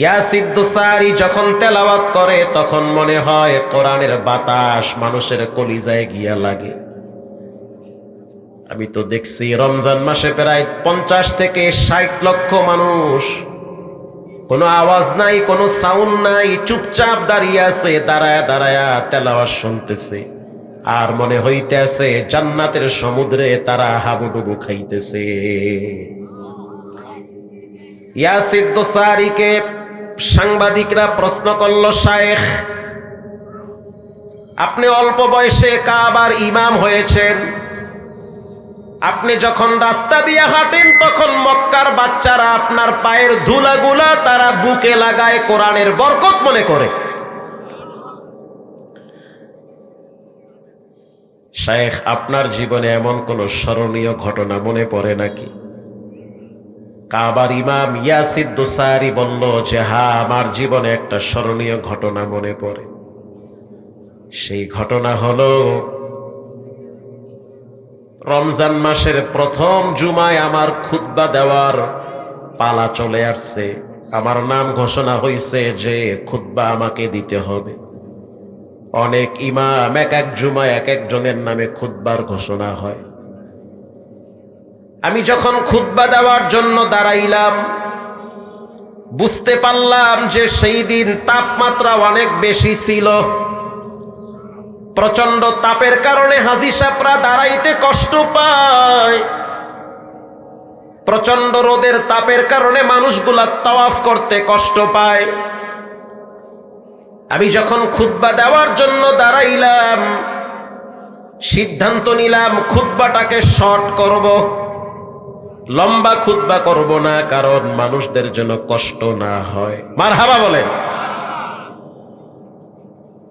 ইয়াসিদ দোসারি যখন তেলাওয়াত করে তখন মনে হয় কোরআনের বাতাস মানুষের কলিজায় গিয়া লাগে। আমি তো দেখছি রমজান মাসে প্রায় 50 থেকে 60 লক্ষ মানুষ, কোনো আওয়াজ নাই, কোনো সাউন্ড নাই, চুপচাপ দাঁড়িয়ে আছে, দাঁড়ায়া দাঁড়ায়া তেলাওয়াত শুনতেছে। আর মনে হইতেছে জান্নাতের সমুদ্রে তারা হাবুডুবু খাইতেছে। ইয়াসিদ দোসারিকে সাংবাদিকরা প্রশ্ন করল, শায়েখ, আপনি অল্প বয়সে কাবার ইমাম হয়েছেন, আপনি যখন রাস্তা দিয়ে হাঁটেন তখন মক্কার বাচ্চারা আপনার পায়ের ধুলাগুলা তারা বুকে লাগায়, কোরআনের বরকত মনে করে। শায়েখ, আপনার জীবনে এমন কোন স্মরণীয় ঘটনা মনে পড়ে নাকি? কাবার ইমাম ইয়াসিদ দোসারি বলল যে হ্যাঁ, আমার জীবনে একটা স্মরণীয় ঘটনা মনে পড়ে। সেই ঘটনা হলো রমজান মাসের প্রথম জুমায় আমার খুতবা দেওয়ার পালা চলে আসছে। আমার নাম ঘোষণা হয়েছে যে খুতবা আমাকে দিতে হবে। অনেক ইমাম এক এক জুমায় এক একজনের নামে খুতবার ঘোষণা হয়। আমি যখন খুতবা দেওয়ার জন্য দাঁড়াইলাম, বুঝতে পারলাম যে সেই দিন তাপমাত্রা অনেক বেশি ছিল। প্রচন্ড তাপের কারণে হাজী সাহেবরা দাঁড়াইতে কষ্ট পায়। প্রচন্ড রোদের তাপের কারণে মানুষগুলা তাওয়াফ করতে কষ্ট পায়। আমি যখন খুতবা দেওয়ার জন্য দাঁড়াইলাম, সিদ্ধান্ত নিলাম খুতবাটাকে শর্ট করব, লম্বা খুতবা করব না, কারণ মানুষদের জন্য কষ্ট না হয়। মারহাবা বলেন।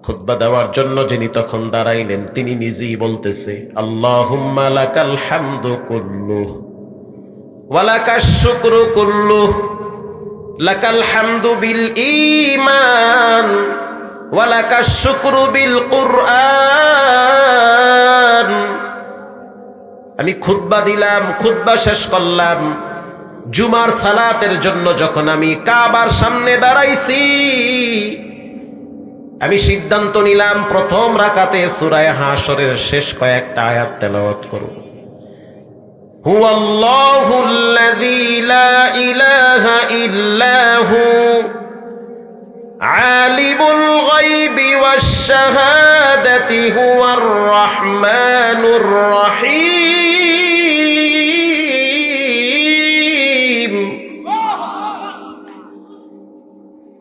খুতবা দেওয়ার জন্য যিনি তখন দাঁড়াইলেন তিনি নিজেই বলতেছে, আল্লাহুম্মা লাকাল হামদু কুল্লুহু ওয়া লাকাশ শুকরু কুল্লুহু, লাকাল হামদু বিল ঈমান ওয়া লাকাশ শুকরু বিল কুরআন। আমি খুতবা দিলাম, খুতবা শেষ করলাম। জুমার সালাতের জন্য যখন আমি কাবার সামনে দাঁড়াইছি, আমি সিদ্ধান্ত নিলাম প্রথম রাকাতে সূরা হাশরের শেষ কয়েকটা আয়াত তেলাওয়াত করব। হুয়াল্লাহুল্লাযী লা ইলাহা ইল্লা হু আলিমুল গায়বি ওয়াশ শাহাদাতি হুয়ার রাহমানুর রহিম।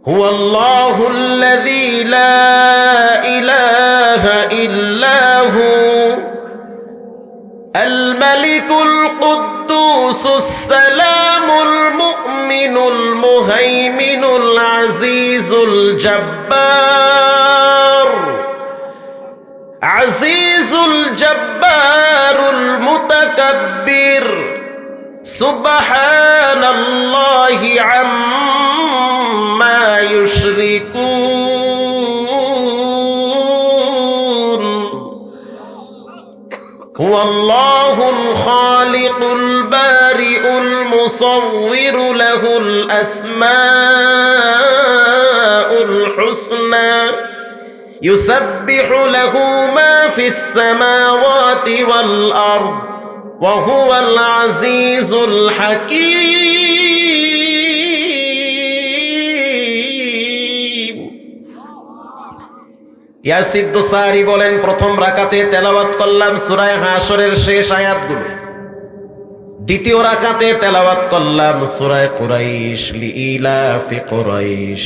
হুয়াল্লাহুল্লাযী লা ইলাহা ইল্লা হু الملك القدوس السلام المؤمن المهيمن العزيز الجبار عزيز الجبار المتكبر سبحان الله عما يشركون هو الله الخالق البارئ المصور له الأسماء الحسنى يسبح له ما في السماوات والأرض وهو العزيز الحكيم। ইয়াসির দোসারি বলেন, প্রথম রাকাতে তেলাওয়াত করলাম সূরা হাশরের শেষ আয়াতগুলো। দ্বিতীয় রাকাতে তেলাওয়াত করলাম সূরা কুরাইশ, লিইলাফি কুরাইশ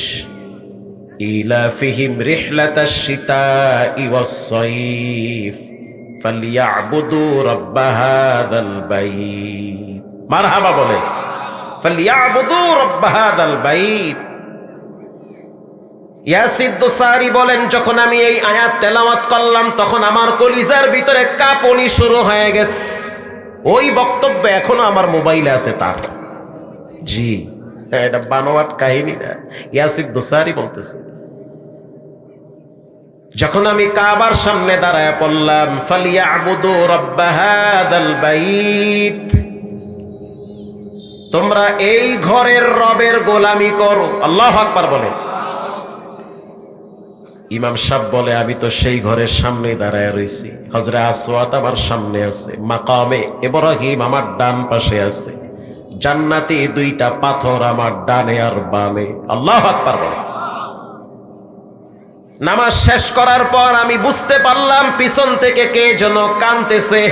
ইলাফিহিম রিহলাতাশ শিতাই ওয়াস সাইফ ফালইয়াবুদু রাব্ব হাযাল বাইত। মারহাবা বলে, ফালইয়াবুদু রাব্ব হাযাল বাইত। ইয়াসির দোসারি বলেন, যখন আমি এই আয়াত তেলাওয়াত করলাম তখন আমার কলিজার ভিতরে কাঁপুনি শুরু হয়ে গেছে। ওই বক্তব্য এখনো আমার মোবাইলে আছে তার। জি, এটা বানোয়াট কাহিনী না, ইয়াসির দোসারি বলতেছে। যখন আমি কাবার সামনে দাঁড়ায় পড়লাম, ফালিয়াবুদু রাব্ব হাযাল বাইত, তোমরা এই ঘরের রবের গোলামি করো। আল্লাহু আকবার বলে। ইমাম সাহেব বলে, আমি তো সেই ঘরের সামনে দাঁড়ায় রইছি, হযরত আসওয়াদ আমার সামনে আছে, মাকামে ইব্রাহিম আমার ডান পাশে আছে, জান্নাতি দুইটা পাথর আমার ডানে আর বামে। আল্লাহু আকবার বলে। নামাজ শেষ করার পর আমি বুঝতে পারলাম পিছন থেকে কে যেন কাঁদতেছে।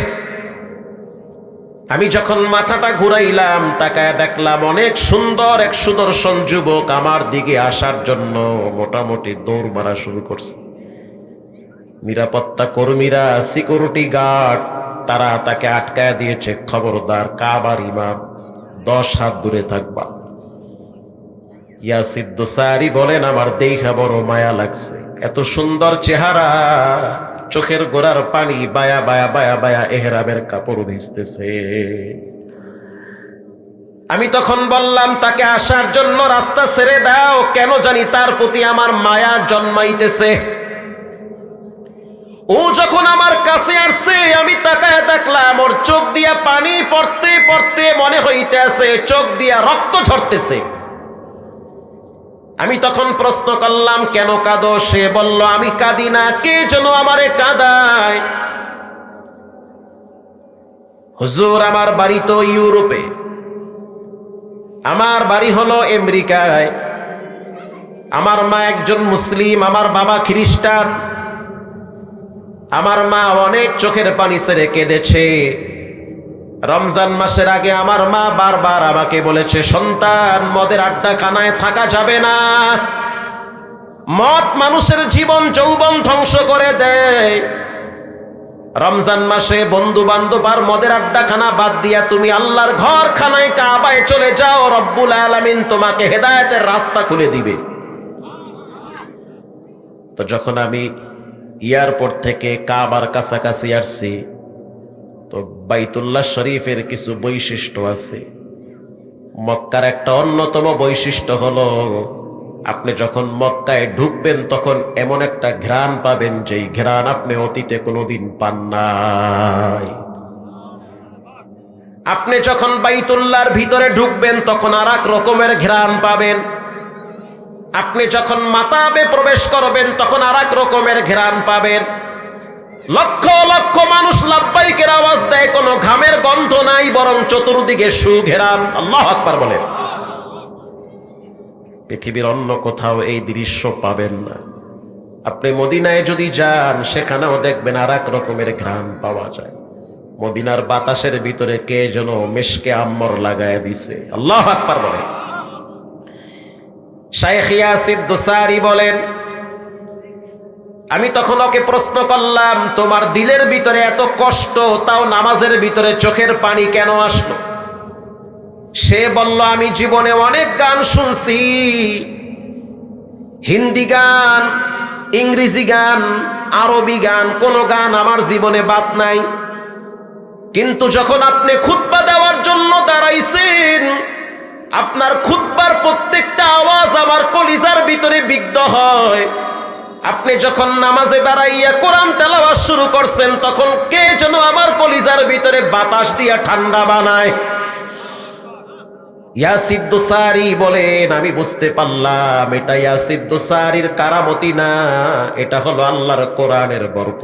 আমি যখন মাথাটা ঘুরাইলাম, তাকায় দেখলাম অনেক সুন্দর এক সুদর্শন যুবক আমার দিকে আসার জন্য মোটামুটি দৌড় মারা শুরু করছে। নিরাপত্তা কর্মীরা, সিকিউরিটি গার্ড, তারা তাকে আটকায় দিয়েছে, খবরদার কাবার ইমাম, 10 হাত দূরে থাকবা। ইয়াসির দোসারি বলেন, আমার দেখা বড় মায়া লাগছে, এত সুন্দর চেহারা, চোখের গোড়ার পানি বায়া বায়া বায়া বায়া এহরামের কাপড় ভিজতেছে। আমি তখন বললাম, তাকে আসার জন্য রাস্তা ছেড়ে দাও, কেন জানি তার প্রতি আমার মায়া জন্মাইতেছে। ও যখন আমার কাছে আসছে, আমি তাকায় দেখলাম ওর চোখ দিয়া পানি পড়তে পড়তে মনে হইতেছে চোখ দিয়া রক্ত ঝরতেছে। আমি তখন প্রশ্ন করলাম, কেন কাঁদো? সে বলল, আমি কাঁদি না, কে যেন আমারে কাঁদায়। হুজুর, আমার বাড়ি তো ইউরোপে, আমার বাড়ি হলো আমেরিকায়, আমার মা একজন মুসলিম, আমার বাবা খ্রিস্টান। আমার মা অনেক চোখের পানি ছেড়ে কেঁদেছে। রমজান মাসের আগে আমার মা বারবার আমাকে বলেছে, সন্তান, মদের আড্ডাখানায় থাকা যাবে না। মদ মানুষের জীবন যৌবন ধ্বংস করে দেয়। রমজান মাসে বন্ধু বান্ধব আর মদের আড্ডাখানা বাদ দিয়া তুমি আল্লাহর ঘর খানায় কাবায় চলে যাও, রব্বুল আলামিন তোমাকে হেদায়েতের রাস্তা খুলে দিবে। তো যখন আমি এয়ারপোর্ট থেকে কাবার কাছাকাছি আসছি, তো বাইতুল্লাহ শরীফের কিছু বৈশিষ্ট্য আছে। মক্কার একটা অন্যতম বৈশিষ্ট্য হলো, আপনি যখন মক্কায় ঢুকবেন তখন এমন একটা ঘ্রাণ পাবেন, যেই ঘ্রাণ আপনি অতীতে কোনোদিন পান নাই। আপনি যখন বাইতুল্লাহর ভিতরে ঢুকবেন তখন আর এক রকমের ঘ্রাণ পাবেন। আপনি যখন মাতাবে প্রবেশ করবেন তখন আর এক রকমের ঘ্রাণ পাবেন। লক্ষ লক্ষ মানুষ লাব্বাইকের আওয়াজ দেয়, কোনো ঘামের গন্ধ নাই, বরং চতুর্দিকে সুঘেরান। আল্লাহু আকবার বলেন। পৃথিবীর অন্য কোথাও এই দৃশ্য পাবেন না। আপনি মদিনায় যদি যান, সেখানেও দেখবেন আর এক রকমের ঘ্রাণ পাওয়া যায়। মদিনার বাতাসের ভিতরে কে যেন মেশকে আম্বর লাগায় দিছে। আল্লাহু আকবার বলেন। শাইখ ইয়াসির দুসারি বলেন, আমি তখন ওকে প্রশ্ন করলাম, তোমার দিলের ভিতরে এত কষ্ট, তাও নামাজের ভিতরে চোখের পানি কেন আসলো? সে বলল, আমি জীবনে অনেক গান শুনছি, হিন্দি গান, ইংরেজি গান, আরবি গান, কোন গান আমার জীবনে বাদ নাই। কিন্তু যখন আপনি খুতবা দেওয়ার জন্য দাঁড়াইছেন, আপনার খুতবার প্রত্যেকটা আওয়াজ আমার কলিজার ভিতরে বিদ্ধ হয়। আপনি যখন নামাজে দাঁড়াইয়া কোরআন তেলাওয়াত শুরু করছেন, তখন কে যেন আমার কলিজার ভিতরে বাতাস দিয়া ঠান্ডা বানায়। ইয়াসির দুসারি বলেন, আমি বুঝতে পারলাম এটা ইয়াসির দুসারির কারামতি না, এটা হলো আল্লাহর কোরআনের বরকত।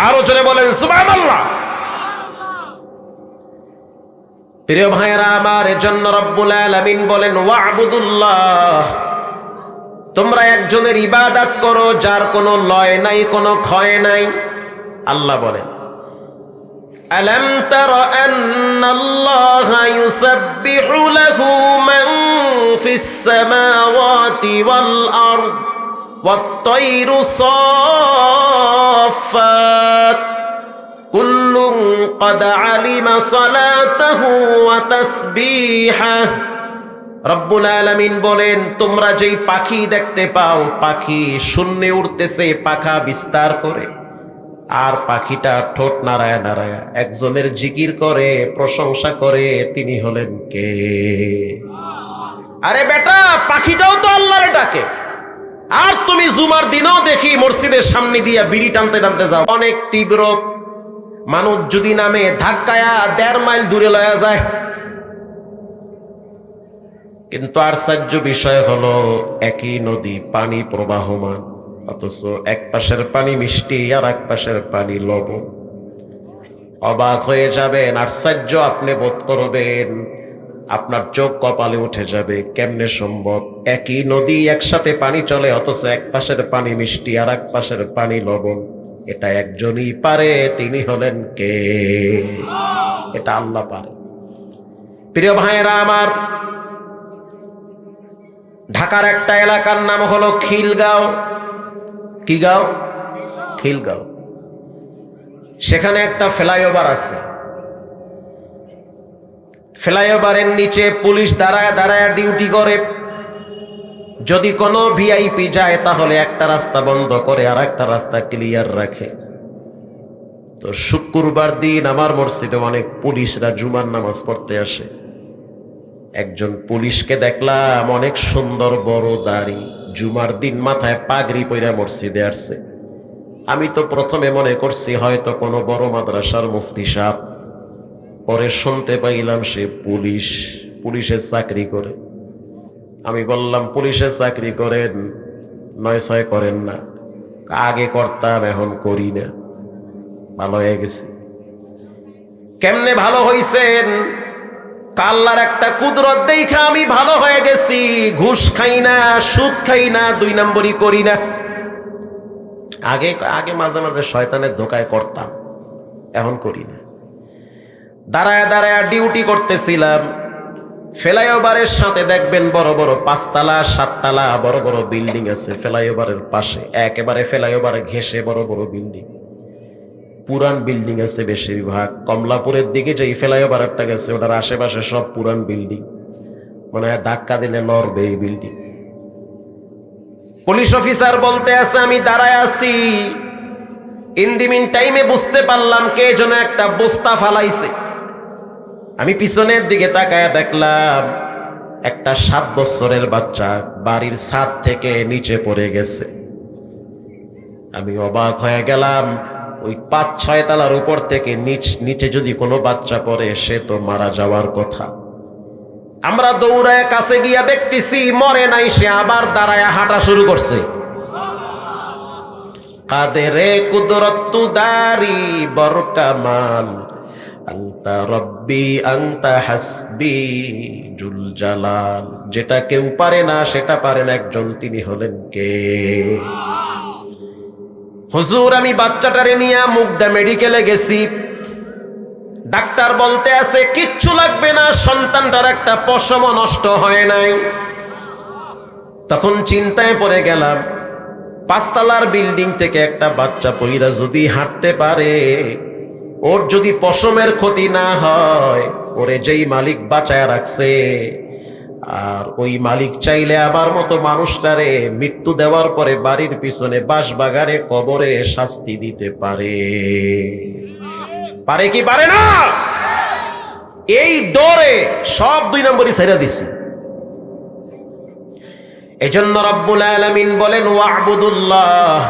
আরো জোরে বলেন সুবহানাল্লাহ। প্রিয় ভাইয়েরা আমার, এজন্য রব্বুল আলামিন বলেন, ওয়া'বুদুল্লাহ, তোমরা একজনের ইবাদত করো যার কোনো লয় নাই, কোনো ক্ষয় নাই। আল্লাহ বলেন, আলাম তারা আন্নাল্লাহা ইউসাব্বিহু লাহু মান ফিস সামাওয়াতি ওয়াল আরদ ওয়াত-তায়রু সাফফাত কুল্লুন ক্বাদ আলিমা সালাতাহু ওয়া তাসবিহাহু। রব্বুল আলামিন বলেন, তোমরা যেই পাখি দেখতে পাও, পাখি শূন্যে উড়তেছে পাখা বিস্তার করে, আর পাখিটা ঠোঁট নাড়ায় নাড়ায় একজনের জিকির করে, প্রশংসা করে। তিনি হলেন কে? আরে বেটা, পাখিটাও তো আল্লাহর ডাকে। আর তুমি জুমার দিনও দেখি মসজিদের সামনে দিয়া বিড়ি টানতে টানতে যাও, অনেক তীব্র মানুষ যদি নামে ধাক্কায়া 1.5 মাইল দূরে লয়া যায়। কিন্তু আশ্চর্য বিষয় হলো, একই নদী, পানি প্রবাহমান, অথচ এক পাশের পানি মিষ্টি আর এক পাশের পানি লবণ। অবাক হয়ে যাবেন, আশ্চর্য আপনি বোধ করবেন, আপনার চোখ কপালে উঠে যাবে। কেমনে সম্ভব? একই নদী, একসাথে পানি চলে, অথচ এক পাশের পানি মিষ্টি আর এক পাশের পানি লবণ। এটা একজনই পারে, তিনি হলেন কে? এটা আল্লাহ পারে। প্রিয় ভাইয়েরা আমার, ঢাকার একটা এলাকার নাম হলো খিলগাঁও। কি গাঁও? খিলগাঁও। সেখানে একটা ফ্লাইওভার আছে। ফ্লাইওভারের নিচে পুলিশ দাঁড়ায় দাঁড়ায় ডিউটি করে। যদি কোনো ভিআইপি যায় তাহলে একটা রাস্তা বন্ধ করে আর একটা রাস্তা ক্লিয়ার রাখে। তো শুক্রবার দিন আমার মসজিদে অনেক পুলিশরা জুমার নামাজ পড়তে আসে। একজন পুলিশকে দেখলাম, অনেক সুন্দর বড় দাড়ি, জুমার দিন মাথায় পাগড়ি পইরা মসজিদে আসছে। আমি তো প্রথমে মনে করছি হয়তো কোনো বড় মাদ্রাসার মুফতি সাহেব, পরে শুনতে পাইলাম সে পুলিশ, পুলিশের চাকরি করে। আমি বললাম, পুলিশের চাকরি করেন? 9-6 করেন না। আগে করতাম, এখন করি না। ভালো হয়ে গেছি। কেমনে ভালো হইছেন? আল্লাহর একটা কুদরত দেখা আমি ভালো হয়ে গেছি, ঘুষ খাই না, সুদ খাই না, 2 নম্বরই করি না। আগে আগে মাঝে মাঝে শয়তানের ধোকায় করতাম, এখন করি না। দাঁড়ায় দাঁড়ায় ডিউটি করতেছিলাম, ফ্লাইওভারের সাথে দেখবেন বড় বড় 5 তলা 7 তলা বড় বড় বিল্ডিং আছে ফ্লাইওভারের পাশে, একেবারে ফ্লাইওভারে ঘেঁষে বড় বড় বিল্ডিং, পুরান বিল্ডিং আছে বেশিরভাগ। কমলাপুরের দিকে যে ফ্লাইওভারটা গেছে ওটার আশেপাশে সব পুরান বিল্ডিং, মনে হয় ধাক্কা দিলে লড়বে এই বিল্ডিং। পুলিশ অফিসার বলতে আছে আমি দাঁড়ায় আছি, ইন দি মিন টাইমে বুঝতে পারলাম কে যেন একটা বস্তা ফালাইছে। আমি পিছনের দিকে তাকায় দেখলাম একটা 7 বছরের বাচ্চা বাড়ির ছাদ থেকে নিচে পড়ে গেছে। আমি অবাক হয়ে গেলাম, ওই 5-6 তলার উপর থেকে নিচে যদি কোনো বাচ্চা পড়ে সে তো মারা যাওয়ার কথা। আমরা দৌড়ায় কাছে গিয়া দেখতেছি মরে নাই, সে আবার দাঁড়ায় হাঁটা শুরু করছে। কাদেরে কুদরত দারি বরকামাল আনতা রব্বি আনতা হাসবি জুল জালাল। যেটা কেউ পারে না সেটা পারেন একজন, তিনি হলেন কে? হুজুর আমি বাচ্চাটারে নিয়ে মুগদা মেডিকেলে গেছি, ডাক্তার বলতে আছে কিচ্ছু লাগবে না, সন্তানটার একটা পশমও নষ্ট হয় নাই। তখন চিন্তায় পড়ে গেলাম, 5 তলার বিল্ডিং থেকে একটা বাচ্চা পইরা যদি হাঁটতে পারে, ওর যদি পশমের ক্ষতি না হয়, ওরে যেই মালিক বাঁচায় রাখছে, আর ওই মালিক চাইলে আবার মতো মানুষটারে মৃত্যু দেওয়ার পরে বাড়ির পিছনে বাঁশবাগানে কবরে শাস্তি দিতে পারে। পারে কি পারে না? এই ডরে সব 2 নম্বরই ছেড়ে দিছি। এজন্য রব্বুল আলামিন বলেন ওয়া'বুদুল্লাহ,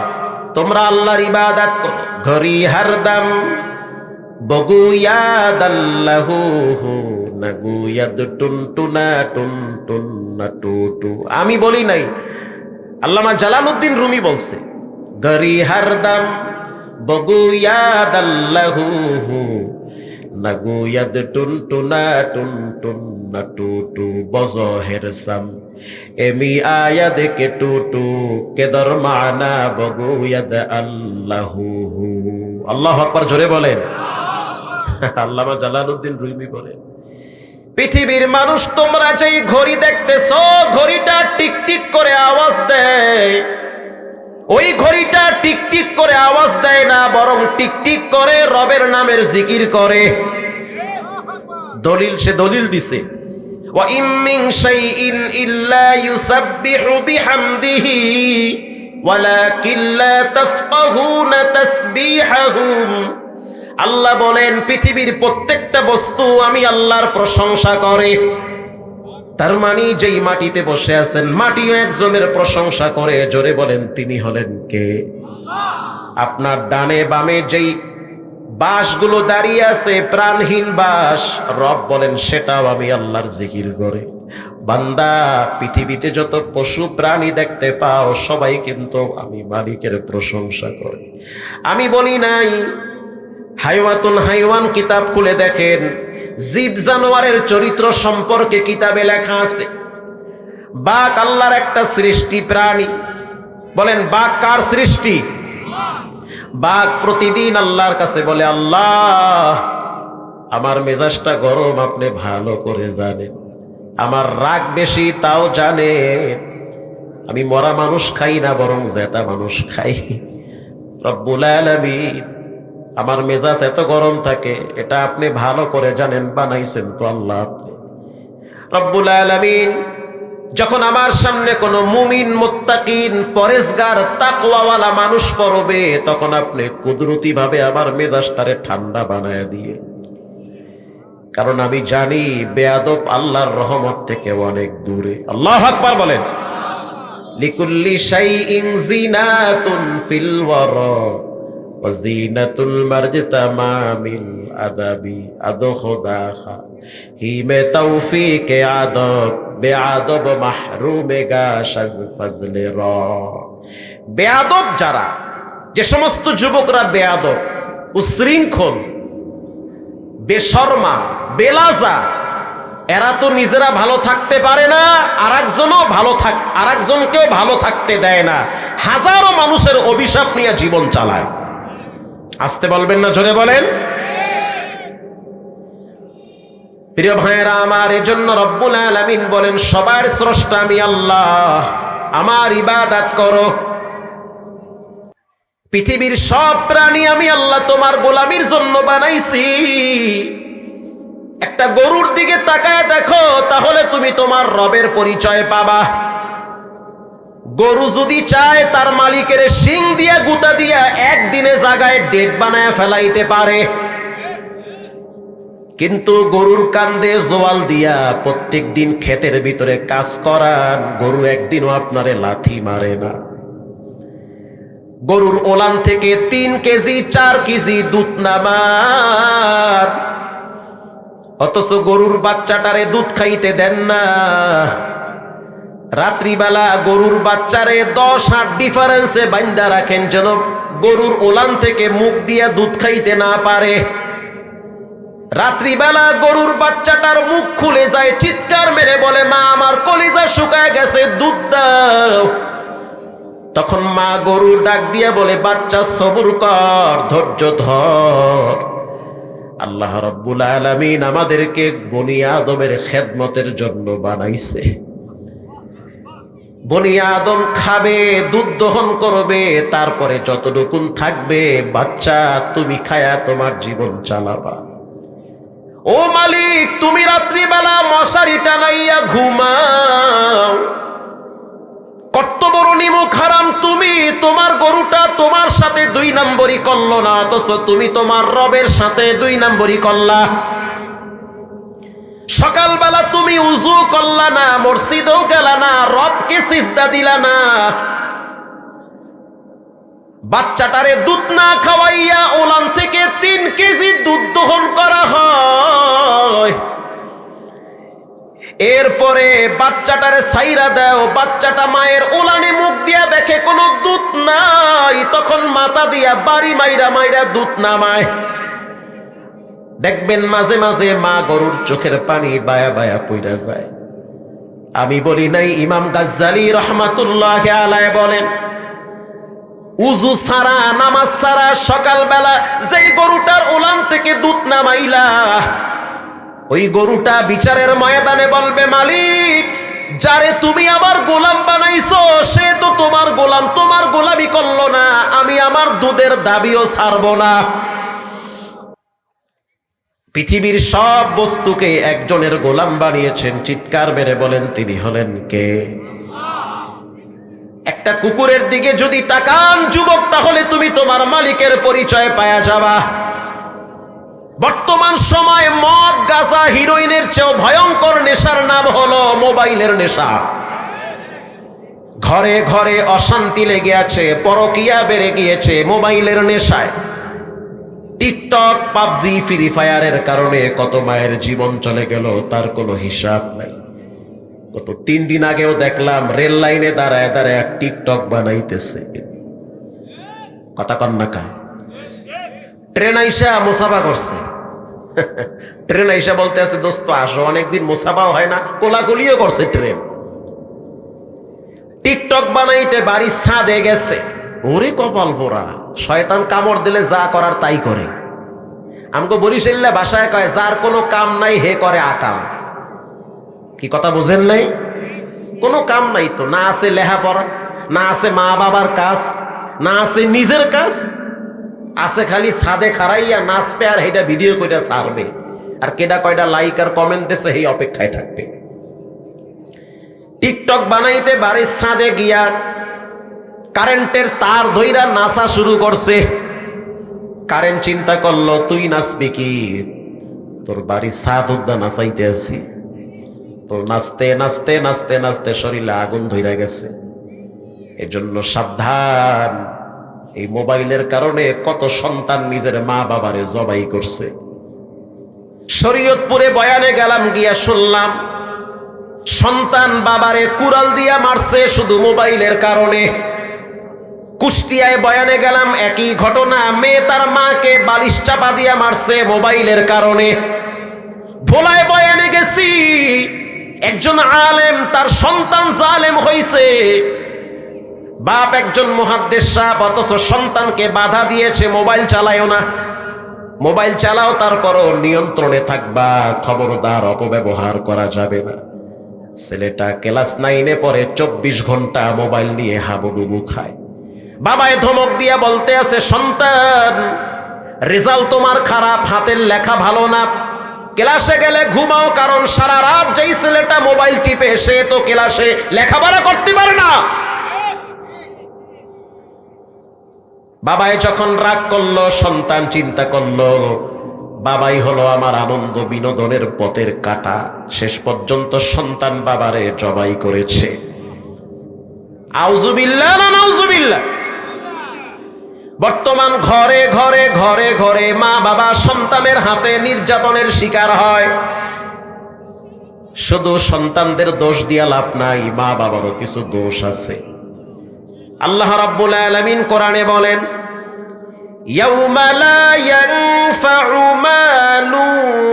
তোমরা আল্লাহর ইবাদত করো। ঘরি হরদম বগুয়াদাল্লাহু নাগুয়াদ টুনটুনা টুনটুনা টুটু। আমি বলি নাই, আল্লামা জালালউদ্দিন রুমি বলছে, ঘরি হরদম বগুয়াদাল্লাহু নাগুয়াদ টুনটুনা টুনটুনা টুটু বজহের সাম এমি আয়াদ কে টুটু কেদর মানা বগুয়াদ আল্লাহু। আল্লাহু আকবার জোরে বলেন। আল্লামা জালালউদ্দিন রুমি বলেন, পৃথিবীর মানুষ তোমরা যেই ঘড়ি দেখতেছো, ঘড়িটা টিকটিক করে আওয়াজ দেয়। ওই ঘড়িটা টিকটিক করে আওয়াজ দেয় না, বরং টিকটিক করে রবের নামের জিকির করে। দলিল সে দলিল দিছে, ওয়া ইম মিন শাইইন ইল্লা ইউসাব্বিহু বিহামদিহি ওয়ালাকিন লা তাফকাহুনা তাসবিহাহুম। আল্লাহ বলেন পৃথিবীর প্রত্যেকটা বস্তু আমি আল্লাহর প্রশংসা করে। তার মানে যেই মাটিতে বসে আছেন, মাটিও একজনের প্রশংসা করে। জোরে বলেন তিনি হলেন কে? আপনার ডানে বামে যেই বাঁশগুলো দাঁড়িয়ে আছে, প্রাণহীন বাঁশ, রব বলেন সেটাও আমি আল্লাহর জিকির করে। বান্দা, পৃথিবীতে যত পশু প্রাণী দেখতে পাও সবাই কিন্তু আমি মালিকের প্রশংসা করে। আমি বলি নাই। হাইওয়াতুল হাইওয়ান কিতাব খুলে দেখেন, জীব জানোয়ারের চরিত্র সম্পর্কে কিতাবে লেখা আছে। বাঘ আল্লাহর একটা সৃষ্টি প্রাণী। বলেন বাঘ কার সৃষ্টি? বাঘ প্রতিদিন আল্লাহর কাছে বলে, আল্লাহ আমার মেজাজটা গরম আপনি ভালো করে জানেন, আমার রাগ বেশি তাও জানেন, আমি মরা মানুষ খাই না বরং জেতা মানুষ খাই। রব্বুল আলামিন আমার মেজাজ এত গরম থাকে এটা আপনি ভালো করে জানেন, বানাইছেন তো আল্লাহ আপনি। রব্বুল আলামিন যখন আমার সামনে কোনো মুমিন মুত্তাকিন পরেজগার তাকওয়াওয়ালা মানুষ পড়বে, তখন আপনি কুদরতি ভাবে আমার মেজাজটারে ঠান্ডা বানায় দিয়ে। কারণ আমি জানি বেয়াদব আল্লাহর রহমত থেকে অনেক দূরে। আল্লাহু আকবার বলেন। লিকুল্লি শাইইন জিনাতুন ফিল ওয়ারা ওয়াজিনাতুল মারজতামামিল আদাবি আদো খোদা খা হিমে তৌফিকে আদব বেআদব মাহরুমে গাশাজ ফজলে র। বেআদব যারা, যে সমস্ত যুবকরা বেআদব, উশৃঙ্খল, বেশরমা, বেলাজা, এরা তো নিজেরা ভালো থাকতে পারে না, আরেকজনকেও ভালো থাকতে দেয় না। হাজারো মানুষের অভিশাপ নিয়ে জীবন চালায়। আসতে বলবেন না, জোরে বলেন। প্রিয় ভাইয়েরা আমার, এজন্য রব্বুল আলামিন বলেন সবার স্রষ্টা আমি আল্লাহ, আমার ইবাদত করো। পৃথিবীর সব প্রাণী আমি আল্লাহ তোমার গোলামির জন্য বানাইছি। একটা গরুর দিকে তাকায় দেখো, তাহলে তুমি তোমার রবের পরিচয় পাবা। গরু যদি চায় তার মালিকের শিং দিয়া গুতা দিয়া একদিনে জায়গায় ডেট বানায় ফেলাইতে পারে, কিন্তু গরুর কান্দে জোয়াল দিয়া প্রত্যেক দিন ক্ষেতের ভিতরে কাজ করান, গরু একদিনও আপনারে লাথি মারে না। গরুর ওলান থেকে 3 কেজি 4 কেজি দুধ নামান, অথচ গরুর বাচ্চাটারে দুধ খাইতে দেন না। রাত্রিবেলা গরুর বাচ্চারে 10-8 ডিফারেন্সে বাইন্দা রাখেন, যেন গরুর ওলান থেকে মুখ দিয়া দুধ খাইতে না পারে। রাত্রিবেলা গরুর বাচ্চাটার মুখ খুলে যায়, চিৎকার মেরে বলে, মা আমার কলিজা শুকায় গেছে, দুধ দাও। তখন মা গরু ডাক দিয়া বলে, বাচ্চা সবুর কর, ধৈর্য ধর। আল্লাহ রাব্বুল আলামিন আমাদেরকে বনি আদমের খেদমতের জন্য বানাইছে। বনি আদম খাবে, দুধ দহন করবে, তারপরে যতটুকুন থাকবে বাচ্চা তুমি খায়া তোমার জীবন চালাবা। ও মালিক, তুমি রাত্রিবেলা মশারি টানাইয়া ঘুমাও, কত বড় নিমুখ হারাম তুমি। তোমার গরুটা তোমার সাথে 2 নম্বরই করলো না, অথচ তুমি তোমার রবের সাথে 2 নম্বরই করলা। সকালবেলা তুমি উযু করলা না, মসজিদেও গেলা না, রবকে সিজদা দিলা না। বাচ্চাটারে দুধ না খাওয়াইয়া ওলান থেকে 3 কেজি দুধ দহন করা হয়। এরপরে বাচ্চাটারে ছাইরা দাও, বাচ্চাটা মায়ের ওলানে মুখ দিয়া দেখে কোনো দুধ নাই, তখন মাথা দিয়া বাড়ি মাইরা মাইরা দুধ নামায়। দেখবেন মাঝে মাঝে মা গরুর চোখের পানি বায়া বায়া পইরা যায়। আমি বলি নাই, ইমাম গাজ্জালী রহমাতুল্লাহ আলাইহি বলেন, উযু ছাড়া নামাজ ছাড়া সকালবেলা যেই গরুটার ওলান থেকে দুধ নামাইলা, ওই গরুটা বিচারের ময়দানে বলবে, মালিক যারে তুমি আমার গোলাম বানাইছো সে তো তোমার গোলাম, তোমার গোলামি করলো না, আমি আমার দুধের দাবিও ছাড়বো না। পৃথিবীর সব বস্তুকে একজনের গোলাম বানিয়েছেন, চিৎকার মেরে বলেন তিনি হলেন কে? একটা কুকুরের দিকে যদি তাকান যুবক, তাহলে তুমি তোমার মালিকের পরিচয় পায়া যাবা। বর্তমান সময়ে মদ, গাঁজা, হিরোইনের চেয়েও ভয়ঙ্কর নেশার নাম হলো মোবাইলের নেশা। ঘরে ঘরে অশান্তি লেগে আছে, পরকিয়া বেড়ে গিয়েছে মোবাইলের নেশায়। টিকটক, পাবজি, ফ্রি ফায়ারের কারণে কত মায়ের জীবন চলে গেল তার কোনো হিসাব নাই। গত 3 দিন আগেও দেখলাম রেল লাইনে দাঁড়ায় দাঁড়ায় টিকটক বানাইতেছে। কথা কন্যা কা ট্রেন আইসা মুসাফা করছে। ট্রেন আইসা বলতে আছে, দোস্ত আসো, অনেকদিন মুসাফাও হয় না, কোলাকুলিও করছে ট্রেন। টিকটক বানাইতে বাড়ির ছাদে গেছে। ওরে কপাল পোড়া, শয়তান কামড় দিলে যা করার তাই করে। আমগো বরিশাল্লা ভাষায় কয়, যার কোনো কাম নাই হে করে আকাম। কি কথা বুঝেন নাই? কোনো কাম নাই তো, না আছে লেখাপড়া, না আছে মা বাবার কাজ, না আছে নিজের কাজ, আছে খালি ছাদে খাড়াইয়া নাচবে আর হেটা ভিডিও কইরা ছাড়বে, আর কেডা কয়টা লাইক আর কমেন্ট দিছে এই অপেক্ষায় থাকবে। টিকটক বানাইতে বাড়ির ছাদে গিয়া কারেন্টের তার ধইরা নাচা শুরু করছে। কারেন্ট চিন্তা করলো, তুই নাচবি কি? তোর বাড়ির ছাদ উদ্যা নাচাইতে আছি। তো নাচতে নাচতে নাচতে নাচতে শরীরে আগুন ধইরা গেছে। এজন্য সাবধান, এই মোবাইলের কারণে কত সন্তান নিজের মা বাবারে জবাই করছে। শরীয়তপুরে বয়ানে গেলাম, গিয়া শুনলাম সন্তান বাবারে কুড়াল দিয়া মারছে শুধু মোবাইলের কারণে। কুষ্টিয়ায় বয়ানে গেলাম, একই ঘটনা, মেয়ে তার মাকে বালিশ চাপা দিয়া মারছে মোবাইলের কারণে। ভোলায় বয়ানে গেছি, একজন আলেম তার সন্তান জালেম হইছে, বাপ একজন মুহাদ্দিস সাহেব, অথচ সন্তানকে বাধা দিয়েছে মোবাইল চালায়ও না, মোবাইল চালাও, তারপরও নিয়ন্ত্রণে থাকবা, খবরদার অপব্যবহার করা যাবে না। ছেলেটা ক্লাস 9-এ পড়ে, 24 ঘন্টা মোবাইল নিয়ে হাবুডুবু খায়। বাবায় ধমক দিয়া বলতে আছে, সন্তান রেজাল্ট তোমার খারাপ, হাতের লেখা ভালো না, ক্লাসে গেলে ঘুমাও, কারণ সারা রাত যেই ছেলেটা মোবাইল টিপে সে তো ক্লাসে লেখাপড়া করতে পারে না। বাবাই যখন রাগ করলো, সন্তান চিন্তা করলো বাবাই হলো আমার আনন্দ বিনোদনের পথের কাঁটা, শেষ পর্যন্ত সন্তান বাবারে জবাই করেছে। আউযুবিল্লাহ না নাউযুবিল্লাহ। বর্তমান ঘরে ঘরে ঘরে ঘরে মা বাবা সন্তানের হাতে নির্যাতনের শিকার হয়। শুধু সন্তানদের দোষ দিয়া লাভ নাই, মা বাবারও কিছু দোষ আছে। আল্লাহ রাব্বুল আলামিন কোরআনে বলেন, ইয়াউমা লা ইয়ানফাউ মালু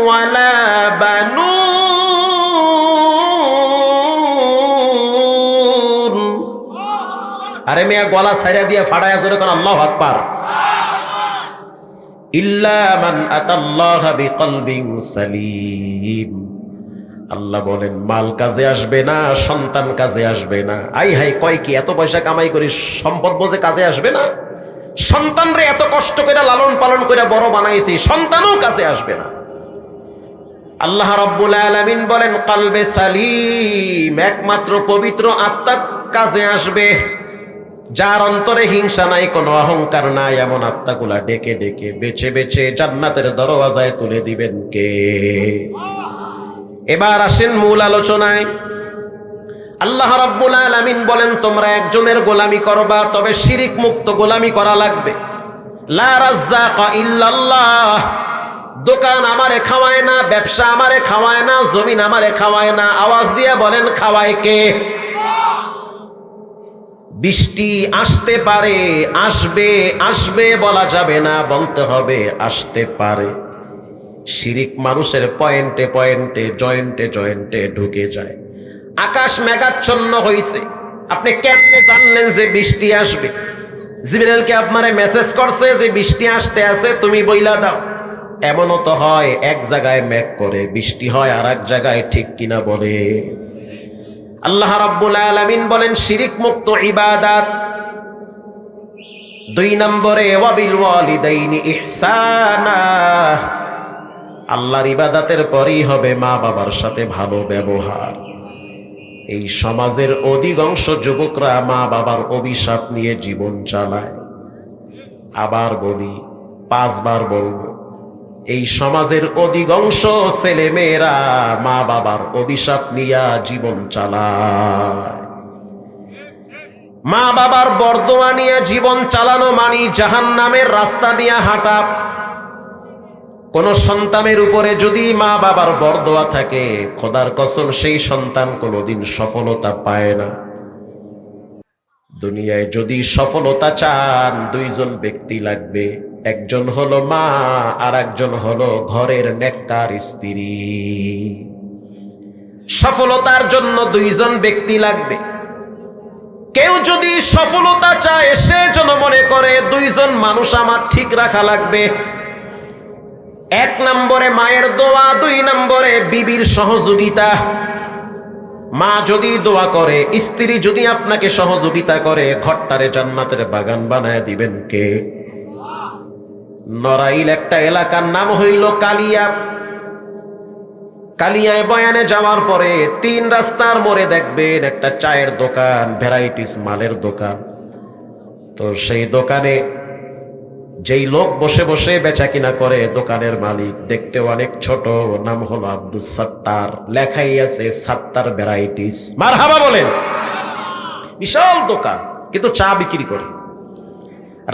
ওয়ালা বানুন। আরে মিয়া গলা ছাইরা দিয়ে ফাড়ায়া জোরে কোন আল্লাহু আকবার। ইল্লা মান আতাল্লাহা বিকলবিন সালিম। আল্লাহ বলেন মাল কাজে আসবে না, সন্তান কাজে আসবে না। আই হাই কয় কি, এত পয়সা কামাই করি সম্পদ বোঝে কাজে আসবে না? সন্তানরে এত কষ্ট করে লালন পালন করে বড় বানাইছি, সন্তানও কাজে আসবে না। আল্লাহ রাব্বুল আলামিন বলেন কলবে সালিম, একমাত্র পবিত্র আত্মা কাজে আসবে, যার অন্তরে হিংসা নাই, কোনো অহংকার নাই। এমন আত্মাগুলা ডেকে ডেকে বেছে বেছে জান্নাতের দরওয়াজায় তুলে দিবেন কে? এবার আসেন মূল আলোচনায়। আল্লাহ রাব্বুল আলামিন বলেন তোমরা একজনের গোলামি করবা, তবে শিরিক মুক্ত গোলামি করা লাগবে। লা রাজ্জাকা ইল্লাল্লাহ। দোকান আমারে খাওয়ায় না, ব্যবসা আমারে খাওয়ায় না, জমিন আমারে খাওয়ায় না। আওয়াজ দিয়ে বলেন খাওয়ায় কে? বৃষ্টি আসতে পারে, আসবে আসবে বলা যাবে না, বলতে হবে আসতে পারে। শিরিক মানুষের পয়েন্টে পয়েন্টে জয়েন্টে জয়েন্টে ঢুকে যায়। আকাশ মেঘাচ্ছন্ন হইছে, আপনি কেমনে জানলেন যে বৃষ্টি আসবে? জিবরাইলকে আপনারে মেসেজ করছে যে বৃষ্টি আসতে আছে, তুমি বইলা দাও। এমনও তো হয় এক জায়গায় মেঘ করে বৃষ্টি হয় আর এক জায়গায়, ঠিক কিনা বলে? আল্লাহ রাব্বুল আলামিন বলেন শিরিক মুক্ত ইবাদত। 2 নম্বরে ওয়াবিল ওয়ালিদাইনি ইহসানা। আল্লাহর ইবাদতের পরেই হবে মা বাবার সাথে ভালো ব্যবহার। এই সমাজের অধিকাংশ যুবকরা মা বাবার অভিশাপ নিয়ে জীবন চালায়। আবার বলি, 5 বার বলবো, এই সমাজের অধিকাংশ ছেলে মেয়েরা মা বাবার অভিশাপ নিয়ে জীবন চালায়। মা বাবার বরদোয়া নিয়ে জীবন চালানো মানি জাহান্নামের রাস্তা দিয়ে হাঁটা। কোন সন্তানের উপরে যদি মা বাবার বরদোয়া থাকে, খোদার কসম সেই সন্তান কোনোদিন সফলতা পায় না। দুনিয়ায় যদি সফলতা চান, 2 জন ব্যক্তি লাগবে। একজন হলো মা, আর একজন হলো ঘরের নেককার স্ত্রী। সফলতার জন্য 2 জন ব্যক্তি লাগবে। কেউ যদি সফলতা চায়, সে যেন মনে করে 2 জন মানুষ আমার ঠিক রাখা লাগবে। 1 নম্বরে মায়ের দোয়া, 2 নম্বরে বিবির সহযোগিতা। মা যদি দোয়া করে, স্ত্রী যদি আপনাকে সহযোগিতা করে, ঘরটারে জান্নাতের বাগান বানায় দিবেন কে? নড়াইল একটা এলাকার নাম হইল কালিয়া। কালিয়ায় বয়ানে যাওয়ার পরে 3 রাস্তার মোড়ে দেখবেন একটা চায়ের দোকান, ভ্যারাইটিস মালের দোকান। তো সেই দোকানে যেই লোক বসে বসে বেচা কিনা করে, দোকানের মালিক দেখতে অনেক ছোট, নাম হলো আব্দুল সাত্তার, লেখাই আছে সাত্তার ভ্যারাইটিস। মারহাবা বলেন। বিশাল দোকান, কিন্তু চা বিক্রি করে।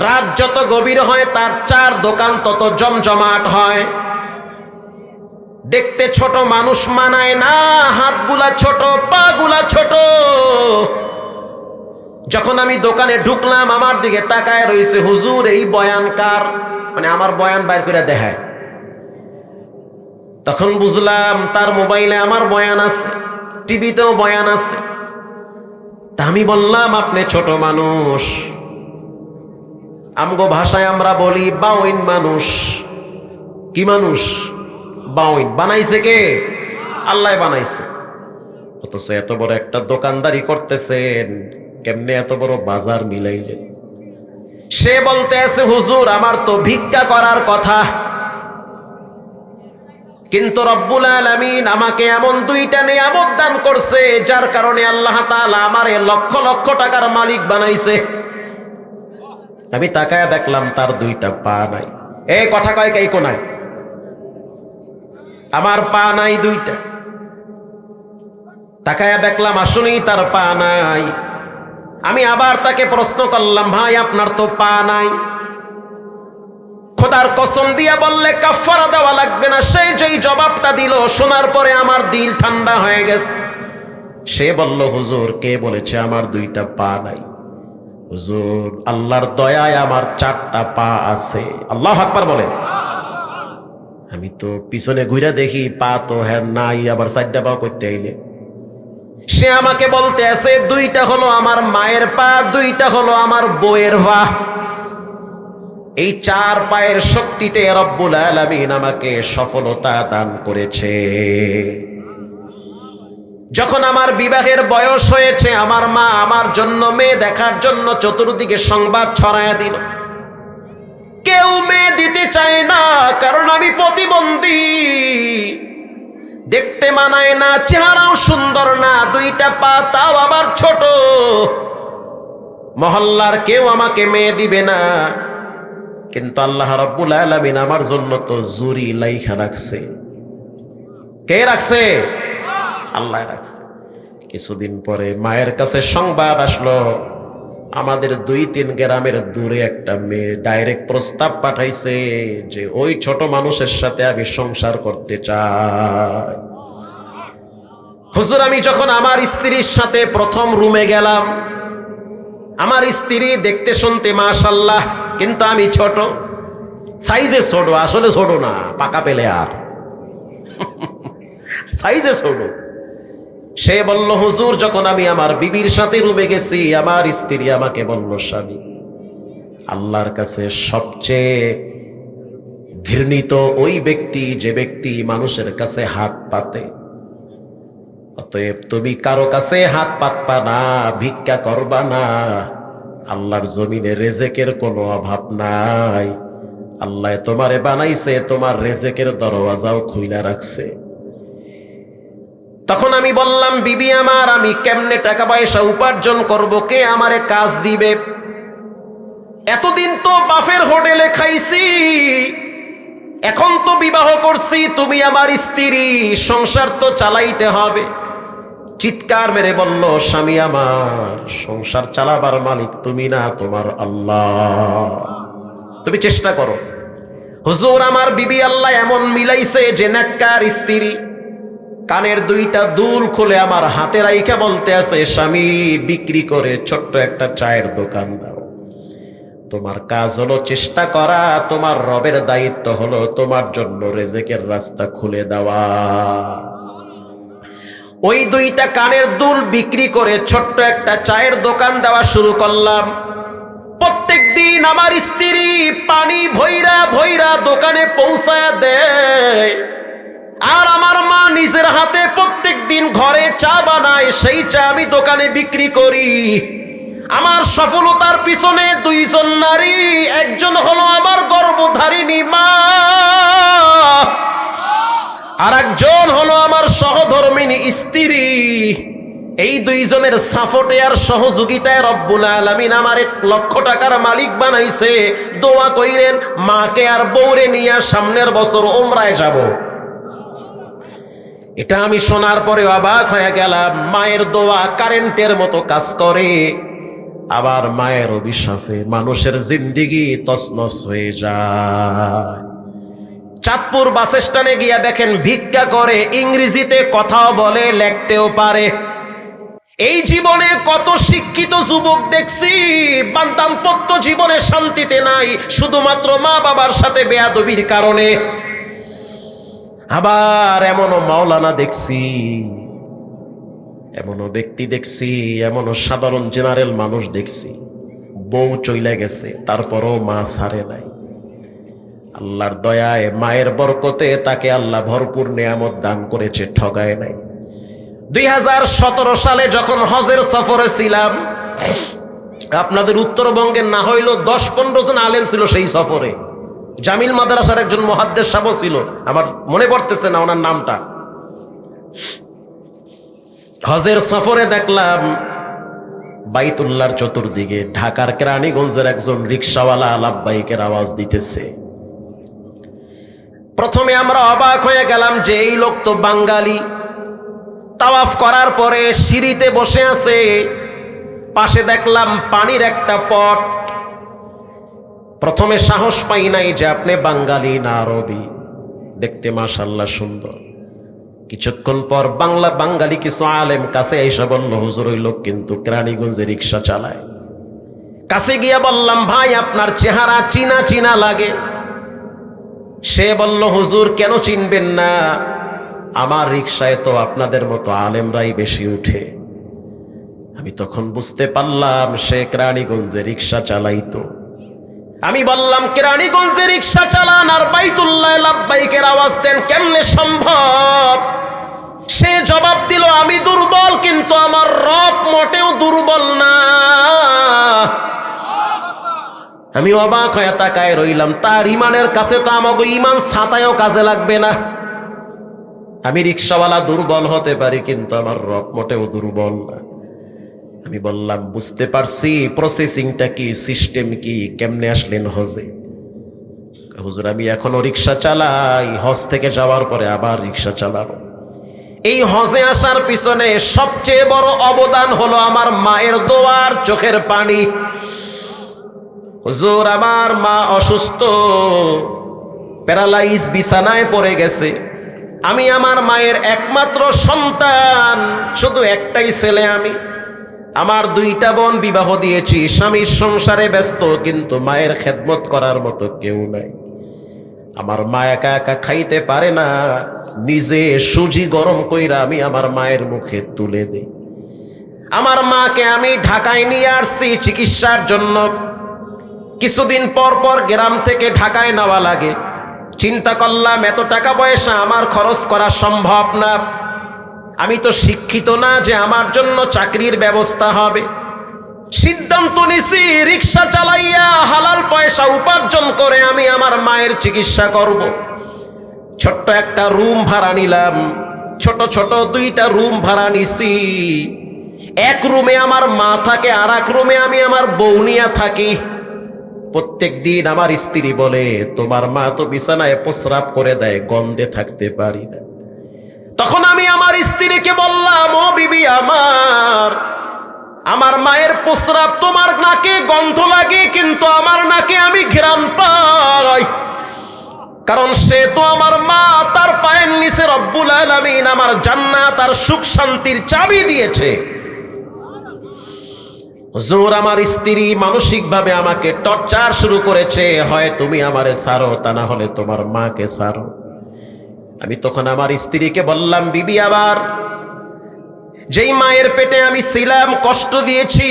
রাত যত গভীর হয় তার চার দোকান তত জমজমাট হয়। দেখতে ছোট, মানুষ মানায় না, হাতগুলা ছোট, পা গুলা ছোট। যখন আমি দোকানে ঢুকলাম, আমার দিকে তাকায় রয়েছে, হুজুর এই বয়ানকার, মানে আমার বয়ান বাইর করে দেখায়। তখন বুঝলাম তার মোবাইলে আমার বয়ান আছে, টিভিতেও বয়ান আছে। তা আমি বললাম, আপনি ছোট মানুষ, আমগো ভাষায় আমরা বলি বাউইন মানুষ। কি মানুষ? বাউইন। বানাইছে কে? আল্লাহ বানাইছে। অথচ এত বড় একটা দোকানদারি করতেছেন, কেমনে এত বড় বাজার মিলাইলেন? সে বলতে আছে, হুজুর আমার তো ভিক্ষা করার কথা, কিন্তু রব্বুল আলামিন আমাকে এমন দুইটা নিয়ামত দান করছে যার কারণে আল্লাহ তাআলা আমারে লক্ষ লক্ষ টাকার মালিক বানাইছে। আমি তাকায় দেখলাম তার দুইটা পা নাই। এই কথা কয় কে কোনায়? আমার পা নাই দুইটা। তাকায় দেখলাম আসলেই তার পা নাই। আমি আবার তাকে প্রশ্ন করলাম, ভাই আপনার তো পা নাই, খোদার কসম দিয়া বললে কাফারা দেওয়া লাগবে না। সেই যেই জবাবটা দিল, শোনার পরে আমার দিল ঠান্ডা হয়ে গেছে। সে বলল, হুজুর কে বলেছে আমার দুইটা পা নাই? হুজুর আল্লাহর দয়ায় আমার চারটা পা আছে। আল্লাহু আকবার বলেন। আমি তো পিছনে ঘুরে দেখি পা তো হ্যাঁ নাই, আবার চারটা পা করতে আইলে। সে আমাকে বলতে আছে, দুইটা হলো আমার মায়ের পা, দুইটা হলো আমার বউয়ের পা। এই চার পায়ের শক্তিতে রব্বুল আলামিন আমাকে সফলতা দান করেছে। যখন আমার বিবাহের বয়স হয়েছে, আমার মা আমার জন্য মেয়ে দেখার জন্য চতুর্দিকে সংবাদ ছড়ায় দিল। কেউ মেয়ে দিতে চায় না, কারণ আমি প্রতিবন্ধী, দেখতে মানায় না, চেহারাও সুন্দর না, দুইটা পা তাও আবার ছোট। মহল্লার কেউ আমাকে মেয়ে দিবে না। কিন্তু আল্লাহ রাব্বুল আলামিন আমার জন্য তো জুরি লাইখা রাখছে। কে রাখছে? আল্লাহ রাখছে। কিছুদিন পরে মায়ের কাছে সংবাদ আসলো, আমাদের 2-3 গ্রামের দূরে একটা মেয়ে ডাইরেক্ট প্রস্তাব পাঠাইছে যে ওই ছোট মানুষের সাথে আমি সংসার করতে চাই। হুজুর আমি যখন আমার স্ত্রীর সাথে প্রথম রুমে গেলাম, আমার স্ত্রী দেখতে শুনতে মাশাআল্লাহ, কিন্তু আমি ছোট, সাইজে ছোট, আসলে ছোট না, পাকা পেলে আর সাইজে ছোট। সে বলল, হুজুর যখন আমি আমার বিবির সাথে রুমে গেছি, আমার স্ত্রী আমাকে বলল, স্বামী আল্লাহর কাছে সবচেয়ে ঘৃণিত ওই ব্যক্তি যে ব্যক্তি মানুষের কাছে হাত পাতে। অতএব তুমি কারো কাছে হাত পাতবা না, ভিক্ষা করবা না। আল্লাহর জমিনে রেজেকের কোনো অভাব নাই। আল্লাহ তোমারে বানাইছে, তোমার রেজেকের দরওয়াজাও খুইলা রাখছে। তখন আমি বললাম, বিবি আমার, আমি কেমনে টাকা পয়সা উপার্জন করব? কে আমারে কাজ দিবে? এতদিন তো বাফের হোটেলে খাইছি, এখন তো বিবাহ করছি, তুমি আমার স্ত্রী, সংসার তো চালাইতে হবে। চিৎকার মেরে বলল, স্বামী আমার, সংসার চালাবার মালিক তুমি না, তোমার আল্লাহ। তুমি চেষ্টা করো। হুজুর আমার বিবি আল্লাহ এমন মিলাইছে যে নেককার স্ত্রী। কানের দুইটা দুল খুলে আমার হাতে রাইখা বলতে আছে, স্বামী বিক্রি করে ছোট্ট একটা চায়ের দোকান দাও। তোমার কাজ হলো চেষ্টা করা, তোমার রবের দায়িত্ব হলো তোমার জন্য রেজেকের রাস্তা খুলে দেওয়া। ওই দুইটা কানের দুল বিক্রি করে ছোট্ট একটা চায়ের দোকান দেওয়া শুরু করলাম। প্রত্যেক দিন আমার স্ত্রী পানি ভৈরা ভৈরা দোকানে পৌঁছায়া দেয়, আর আমার মা নিজের হাতে প্রত্যেক দিন ঘরে চা বানায়, সেই চা আমি দোকানে বিক্রি করি। আমার সফলতার পিছনে দুইজন নারী, একজন হলো আমার গর্ভধারিণী মা, আর একজন হলো আমার সহধর্মিণী স্ত্রী। এই দুইজনের সাপোর্টে আর সহযোগিতায় রব্বুল আলামিন আমার 1 লক্ষ টাকার মালিক বানাইছে। দোয়া কইরেন মাকে আর বউরে নিয়ে সামনের বছর উমরায় যাব। এটা আমি শোনার পরে অবাক হয়ে গেলাম। মায়ের দোয়া কারেন্টের মতো কাজ করে, আবার মায়ের অভিশাপে মানুষের জিন্দেগি তছনছ হয়ে যায়। চাঁদপুর বাস স্ট্যান্ডে গিয়া দেখেন ভিক্ষা করে, ইংরেজিতে কথাও বলে, লিখতেও পারে। এই জীবনে কত শিক্ষিত যুবক দেখছি, দাম্পত্য জীবনে শান্তিতে নাই, শুধুমাত্র মা বাবার সাথে বেয়াদবির কারণে। আবার এমনও মাওলানা দেখছি, এমনও ব্যক্তি দেখছি, এমনও সাধারণ জেনারেল মানুষ দেখছি, বউ চইলা গেছে তারপরও মা ছাড়ে নাই। আল্লাহর দয়ায় মায়ের বরকতে তাকে আল্লাহ ভরপুর নেয়ামত দান করেছে, ঠগায় নাই। 2017 সালে যখন হজের সফরে ছিলাম, আপনাদের উত্তরবঙ্গের না হইল 10-15 জন আলেম ছিল সেই সফরে। জামিল মাদ্রাসার একজন মুহাদ্দিস সাহেব ছিল, আমার মনে পড়তেছে না ওনার নামটা। হজের সফরে দেখলাম বাইতুল্লাহর চতুর্দিকে ঢাকার কেরানীগঞ্জের একজন রিকশাওয়ালা লাব্বাইকের আওয়াজ দিতেছে। প্রথমে আমরা অবাক হয়ে গেলাম যে এই লোক তো বাঙালি। তাওয়াফ করার পরে সিঁড়িতে বসে আছে, পাশে দেখলাম পানির একটা পট। প্রথমে সাহস পাই নাই যে আপনি বাঙালি না আরবি, দেখতে মাশাআল্লাহ সুন্দর। কিছুক্ষণ পর বাঙালি কিছু আলেম কাছে এসে বলল, হুজুর ওই লোক কিন্তু কেরানীগঞ্জে রিক্সা চালায়। কাছে গিয়ে বললাম, ভাই আপনার চেহারা চিনা চিনা লাগে। সে বলল, হুজুর কেন চিনবেন না, আমার রিক্সায় তো আপনাদের মতো আলেমরাই বেশি উঠে। আমি তখন বুঝতে পারলাম সে কেরানীগঞ্জে রিক্সা চালাইতো। আমি বললাম, কেরানীগঞ্জে রিক্সা চালান আর বাইতুল্লাহ লাব্বাইকের আওয়াজ দেন, কেমনে সম্ভব? সে জবাব দিল, আমি দুর্বল কিন্তু আমার রব মোটেও দুর্বল না। আমি অবাক হয়ে তাকায় রইলাম, তার ইমানের কাছে তো আমাকে ইমান ছাতায়ও কাজে লাগবে না। আমি রিক্সাওয়ালা দুর্বল হতে পারি কিন্তু আমার রব মোটেও দুর্বল না। আমি বললাম, বুঝতে পারছি, প্রসেসিংটা কি, সিস্টেম কি, কেমনে আসলেন হজে? হুজুর আমি এখনো রিক্সা চালাই, হজ থেকে যাওয়ার পরে আবার রিক্সা চালাবো। এই হজে আসার পিছনে সবচেয়ে বড় অবদান হলো আমার মায়ের দোয়ার চোখের পানি। হুজুর আমার মা অসুস্থ, প্যারালাইজ, বিছানায় পড়ে গেছে। আমি আমার মায়ের একমাত্র সন্তান, শুধু একটাই ছেলে আমি। আমার 2টা বোন বিবাহ দিয়েছি, স্বামীর সংসারে ব্যস্ত, কিন্তু মায়ের খেদমত করার মতো কেউ নাই। আমার মা একা একা খাইতে পারে না, নিজে সুজি গরম কইরা আমি আমার মায়ের মুখে তুলে দেই। আমার মাকে আমি ঢাকায় নিয়ে আসছি চিকিৎসার জন্য। কিছুদিন পর পর গ্রাম থেকে ঢাকায় নেওয়া লাগে। চিন্তা করলাম এত টাকা পয়সা আমার খরচ করা সম্ভব না। আমি তো শিক্ষিত না যে আমার জন্য চাকরির ব্যবস্থা হবে। সিদ্ধান্ত নিছি রিক্সা চালাইয়া হালাল পয়সা উপার্জন করে আমি আমার মায়ের চিকিৎসা করব। ছোট্ট একটা রুম ভাড়া নিলাম, ছোট ছোট 2টা রুম ভাড়া নিছি। এক রুমে আমার মা থাকে, আর এক রুমে আমি আমার বউ নিয়ে থাকি। প্রত্যেক দিন আমার স্ত্রী বলে, তোমার মা তো বিছানায় প্রস্রাব করে দেয়, গন্ধে থাকতে পারি না। তখন আমি আমার স্ত্রীকে বললাম, ও বিবি আমার মায়ের প্রস্রাব তোমার নাকে গন্ধ লাগে, কিন্তু আমার নাকে আমি ঘ্রাণ পাই, কারণ সে তো আমার মা, তার পায়ের নিচে রব্বুল আলামিন আমার জান্নাত আর সুখ শান্তির চাবি দিয়েছে। হুজুর আমার স্ত্রী মানসিকভাবে আমাকে টর্চার শুরু করেছে, হয় তুমি আমারে ছাড়ো, তা না হলে তোমার মাকে ছাড়ো। আমি তখন আমার স্ত্রীকে বললাম, বিবি আবার যেই মায়ের পেটে আমি ছিলাম, কষ্ট দিয়েছি,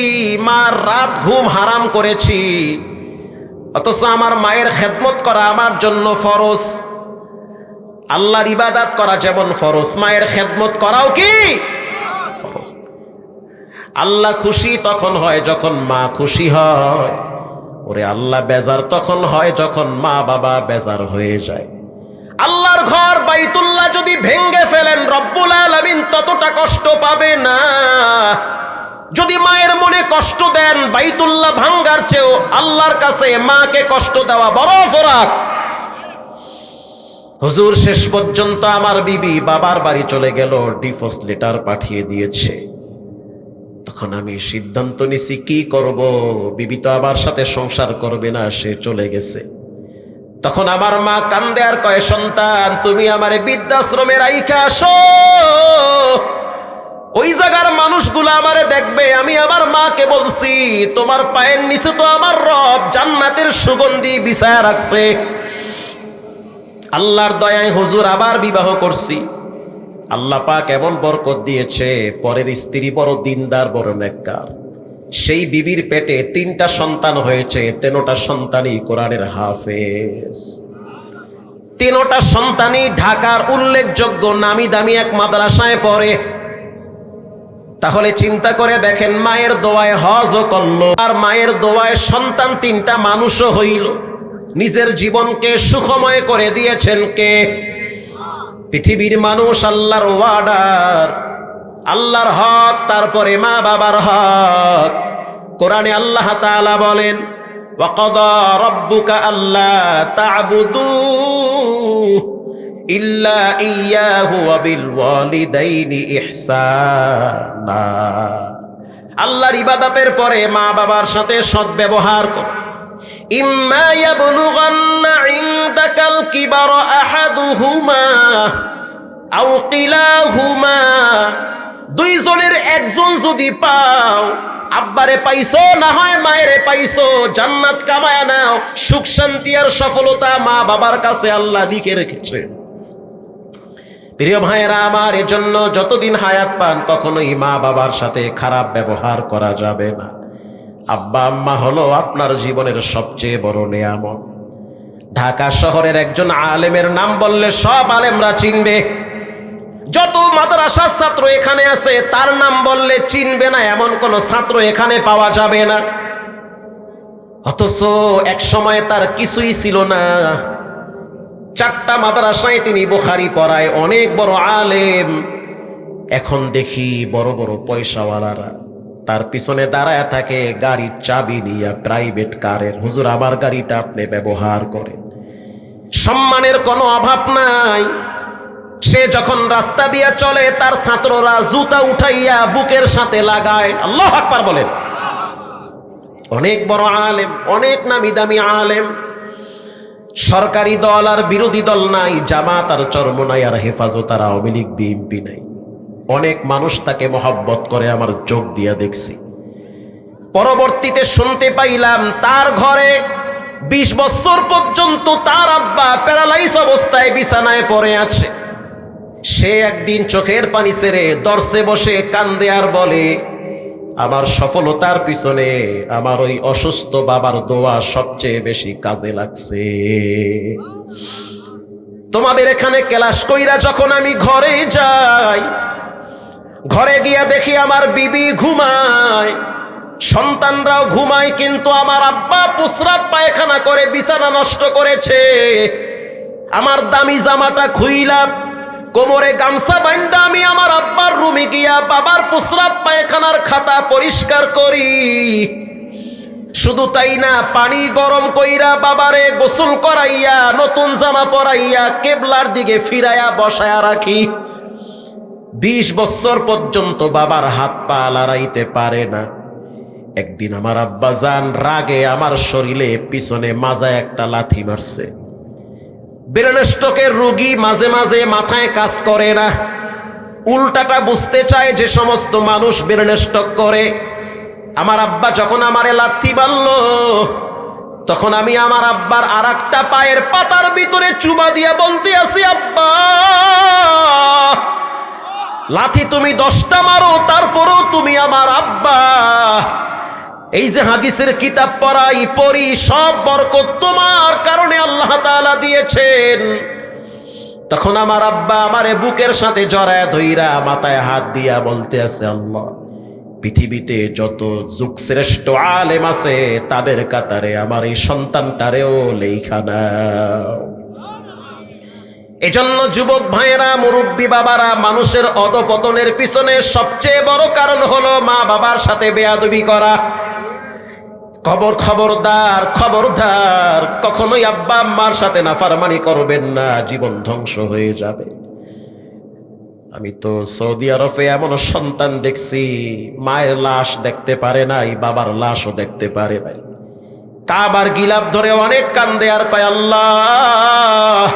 মার রাত ঘুম হারাম করেছি, অথচ আমার মায়ের খেদমত করা আমার জন্য ফরজ। আল্লাহর ইবাদত করা যেমন ফরজ, মায়ের খেদমত করাও কি ফরজ। আল্লাহ খুশি তখন হয় যখন মা খুশি হয়, ওরে আল্লাহ বেজার তখন হয় যখন মা বাবা বেজার হয়ে যায়। আল্লাহর ঘর বাইতুল্লাহ যদি ভেঙ্গে ফেলেন, রব্বুল আলামিন ততটা কষ্ট পাবে না। যদি মায়ের মনে কষ্ট দেন, বাইতুল্লাহ ভাঙ্গার চেয়েও আল্লাহর কাছে মাকে কষ্ট দেওয়া বড় অপরাধ। হুজুর শেষ পর্যন্ত আমার বিবি বাবার বাড়ি চলে গেল, ডিভোর্স লেটার পাঠিয়ে দিয়েছে। তখন আমি সিদ্ধান্ত নিছি কি করব, বিবি তো আমার সাথে সংসার করবে না, সে চলে গেছে। তখন আমার মা কান্দে আর কয়, সন্তান তুমি আমারে বৃদ্ধাশ্রমে রাইখা আসো, ওই জায়গার মানুষগুলো আমারে দেখবে। আমি আমার মাকে বলছি, তোমার পায়ের নিচে তো আমার রব জান্নাতের সুগন্ধি বিছায়া রাখছে, আল্লাহর দয়ায় হুজুর আবার বিবাহ করছি। আল্লাহ পাক এমন বরকত দিয়েছে, পরের স্ত্রী বড় দিনদার, বড় নেককার। সেই বিবির পেটে 3টা সন্তান হয়েছে, 3টা সন্তানই কোরআনের হাফেজ। 3টা সন্তানই ঢাকার উল্লেখযোগ্য নামি দামি এক মাদ্রাসায় পড়ে। তাহলে চিন্তা করে দেখেন, মায়ের দোয়ায় হজও করলো, আর মায়ের দোয়ায় সন্তান 3টা মানুষও হইল। নিজের জীবনকে সুখময় করে দিয়েছেন কে? পৃথিবীর মানুষ আল্লাহর ওয়ার্ডার, আল্লাহর হক, তারপরে মা বাবার হক। কোরআনে আল্লাহ তাআলা বলেন, ওয়াকাদা রাব্বুকা আল্লা তা'বুদু ইল্লা ইয়্যাহু ওয়া বিল ওয়ালিদাইনি ইহসানা। আল্লাহর ইবাদতের পরে মা বাবার সাথে সদ্ব্যবহার কর। ইম্মা ইয়াবলুগান্না ইনদাকাল কিবারা আহাদুহুমা আও কিলাহুমা, 2 জনের একজন যদি পাও, আব্বারে পাইছো না হয় মায়েরে পাইছো, জান্নাত কামায়া নাও। সুখ শান্তি আর সফলতা মা বাবার কাছে আল্লাহ লিখে রেখেছে। প্রিয় ভাইয়েরা আমার, এজন্য যতদিন হায়াত পান কখনোই মা বাবার সাথে খারাপ ব্যবহার করা যাবে না। আব্বা আম্মা হলো আপনার জীবনের সবচেয়ে বড় নেয়ামত। ঢাকা শহরের একজন আলেমের নাম বললে সব আলেমরা চিনবে। যত মাদ্রাসার ছাত্র এখানে আছে, তার নাম বললে চিনবে না এমন কোন ছাত্র এখানে পাওয়া যাবে না। অথচ এক সময় তার কিছুই ছিল না। 4টা মাদ্রাসায় তিনি বুখারী পড়ায়, অনেক বড় আলেম। এখন দেখি বড় বড় পয়সাওয়ালারা তার পিছনে দাঁড়ায় থাকে গাড়ির চাবি নিয়ে, প্রাইভেট কারের। হুজুর আমার গাড়িটা আপনি ব্যবহার করেন। সম্মানের কোনো অভাব নাই। সে যখন রাস্তা দিয়ে চলে, তার ছাত্ররা জুতা উঠাইয়া বুকের সাথে লাগায়। আল্লাহু আকবার বলেন। অনেক বড় আলেম, অনেক নামি দামি আলেম। সরকারি দল আর বিরোধী দল নাই, জামাত আর চরমোনাই, আর হেফাজত আর আওয়ামী লীগ বিএনপি নাই। অনেক মানুষ তাকে মহব্বত করে, আমার চোখ দিয়া দেখছি। পরবর্তীতে শুনতে পাইলাম তার ঘরে 20 বছর পর্যন্ত তার আব্বা প্যারালাইজ অবস্থায় বিছানায় পড়ে আছে। সে একদিন চোখের পানি ছেড়ে দর্শে বসে কান্দে আর বলে, আমার সফলতার পিছনে আমার ওই অসুস্থ বাবার দোয়া সবচেয়ে বেশি কাজে লাগছে। তোমাদের এখানে ক্লাস কইরা যখন আমি ঘরে যাই, ঘরে গিয়া দেখি আমার বিবি ঘুমায়, সন্তানরাও ঘুমায়, কিন্তু আমার আব্বা প্রস্রাব পায়খানা করে বিছানা নষ্ট করেছে। আমার দামি জামাটা খুইলাম, কোমরে গামছা বান্ধা আমি আমার আব্বার রুমে গিয়া বাবার প্রস্রাব পায়খানার খাতা পরিষ্কার করি। শুধু তাই না, পানি গরম কইরা বাবারে গোসল করাইয়া নতুন জামা পরাইয়া কেবলার দিকে ফিরাইয়া বসায়া রাখি। 20 বছর পর্যন্ত বাবার হাত পা লড়াইতে পারে না। একদিন আমার আব্বা জান রাগে আমার শরীরে পিছনে মাজায় একটা লাথি মারছে। ব্রেন স্ট্রোকের রোগী, মাঝে মাঝে মাথায় কাজ করে না। উল্টাটা বুঝতে চায় যে সমস্ত মানুষ ব্রেন স্ট্রোক করে। আমার আব্বা যখন আমারে লাথি মারল, তখন আমি আমার আব্বার আরেকটা পায়ের পাতার ভিতরে চুমা দিয়া বলতে আছি, আব্বা লাথি তুমি 10টা মারো, তারপরও তুমি আমার আব্বা। এই যে হাদিসের কিতাব পড়ি, সব বরকত তোমার কারণে আল্লাহ তাআলা দিয়েছেন। তখন আমার আব্বা আমারে বুকের সাথে জড়ায় ধইরা মাথায় হাত দিয়া বলতে আছে, আল্লাহ পৃথিবীতে যত যুগশ্রেষ্ঠ আলেম আছে তাদের কাতারে আমার এই সন্তানটারেও লেখা নাও। এজন্য যুবক ভাইয়েরা, মুরব্বী বাবারা, মানুষের অধপতনের পিছনে সবচেয়ে বড় কারণ হলো মা বাবার সাথে বেয়াদবি করা। খবরদার, কখনোই আব্বা আম্মার সাথে নাফরমানি করবেন না, জীবন ধ্বংস হয়ে যাবে। আমি তো সৌদি আরবে এমন সন্তান দেখছি, মায়ের লাশ দেখতে পারে নাই, বাবার লাশও দেখতে পারে নাই। কাবার গিলাপ ধরে অনেক কান্দে আর কয়, আল্লাহ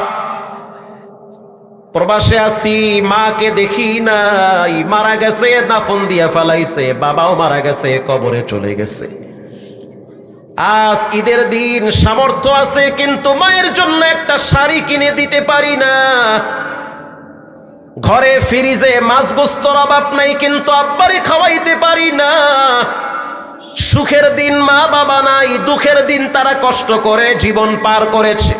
প্রবাসে আছি, মাকে দেখি নাই, মারা গেছে, দাফন দিয়া ফেলাইছে, বাবাও মারা গেছে, কবরে চলে গেছে। আজ ঈদের দিন সামর্থ্য আছে কিন্তু মায়ের জন্য একটা শাড়ি কিনে দিতে পারি না, ঘরে ফ্রিজে মাছ গোস্তর অভাব নাই কিন্তু আব্বারে খাওয়াইতে পারি না। সুখের দিন মা বাবা নাই, দুঃখের দিন তারা কষ্ট করে জীবন পার করেছে।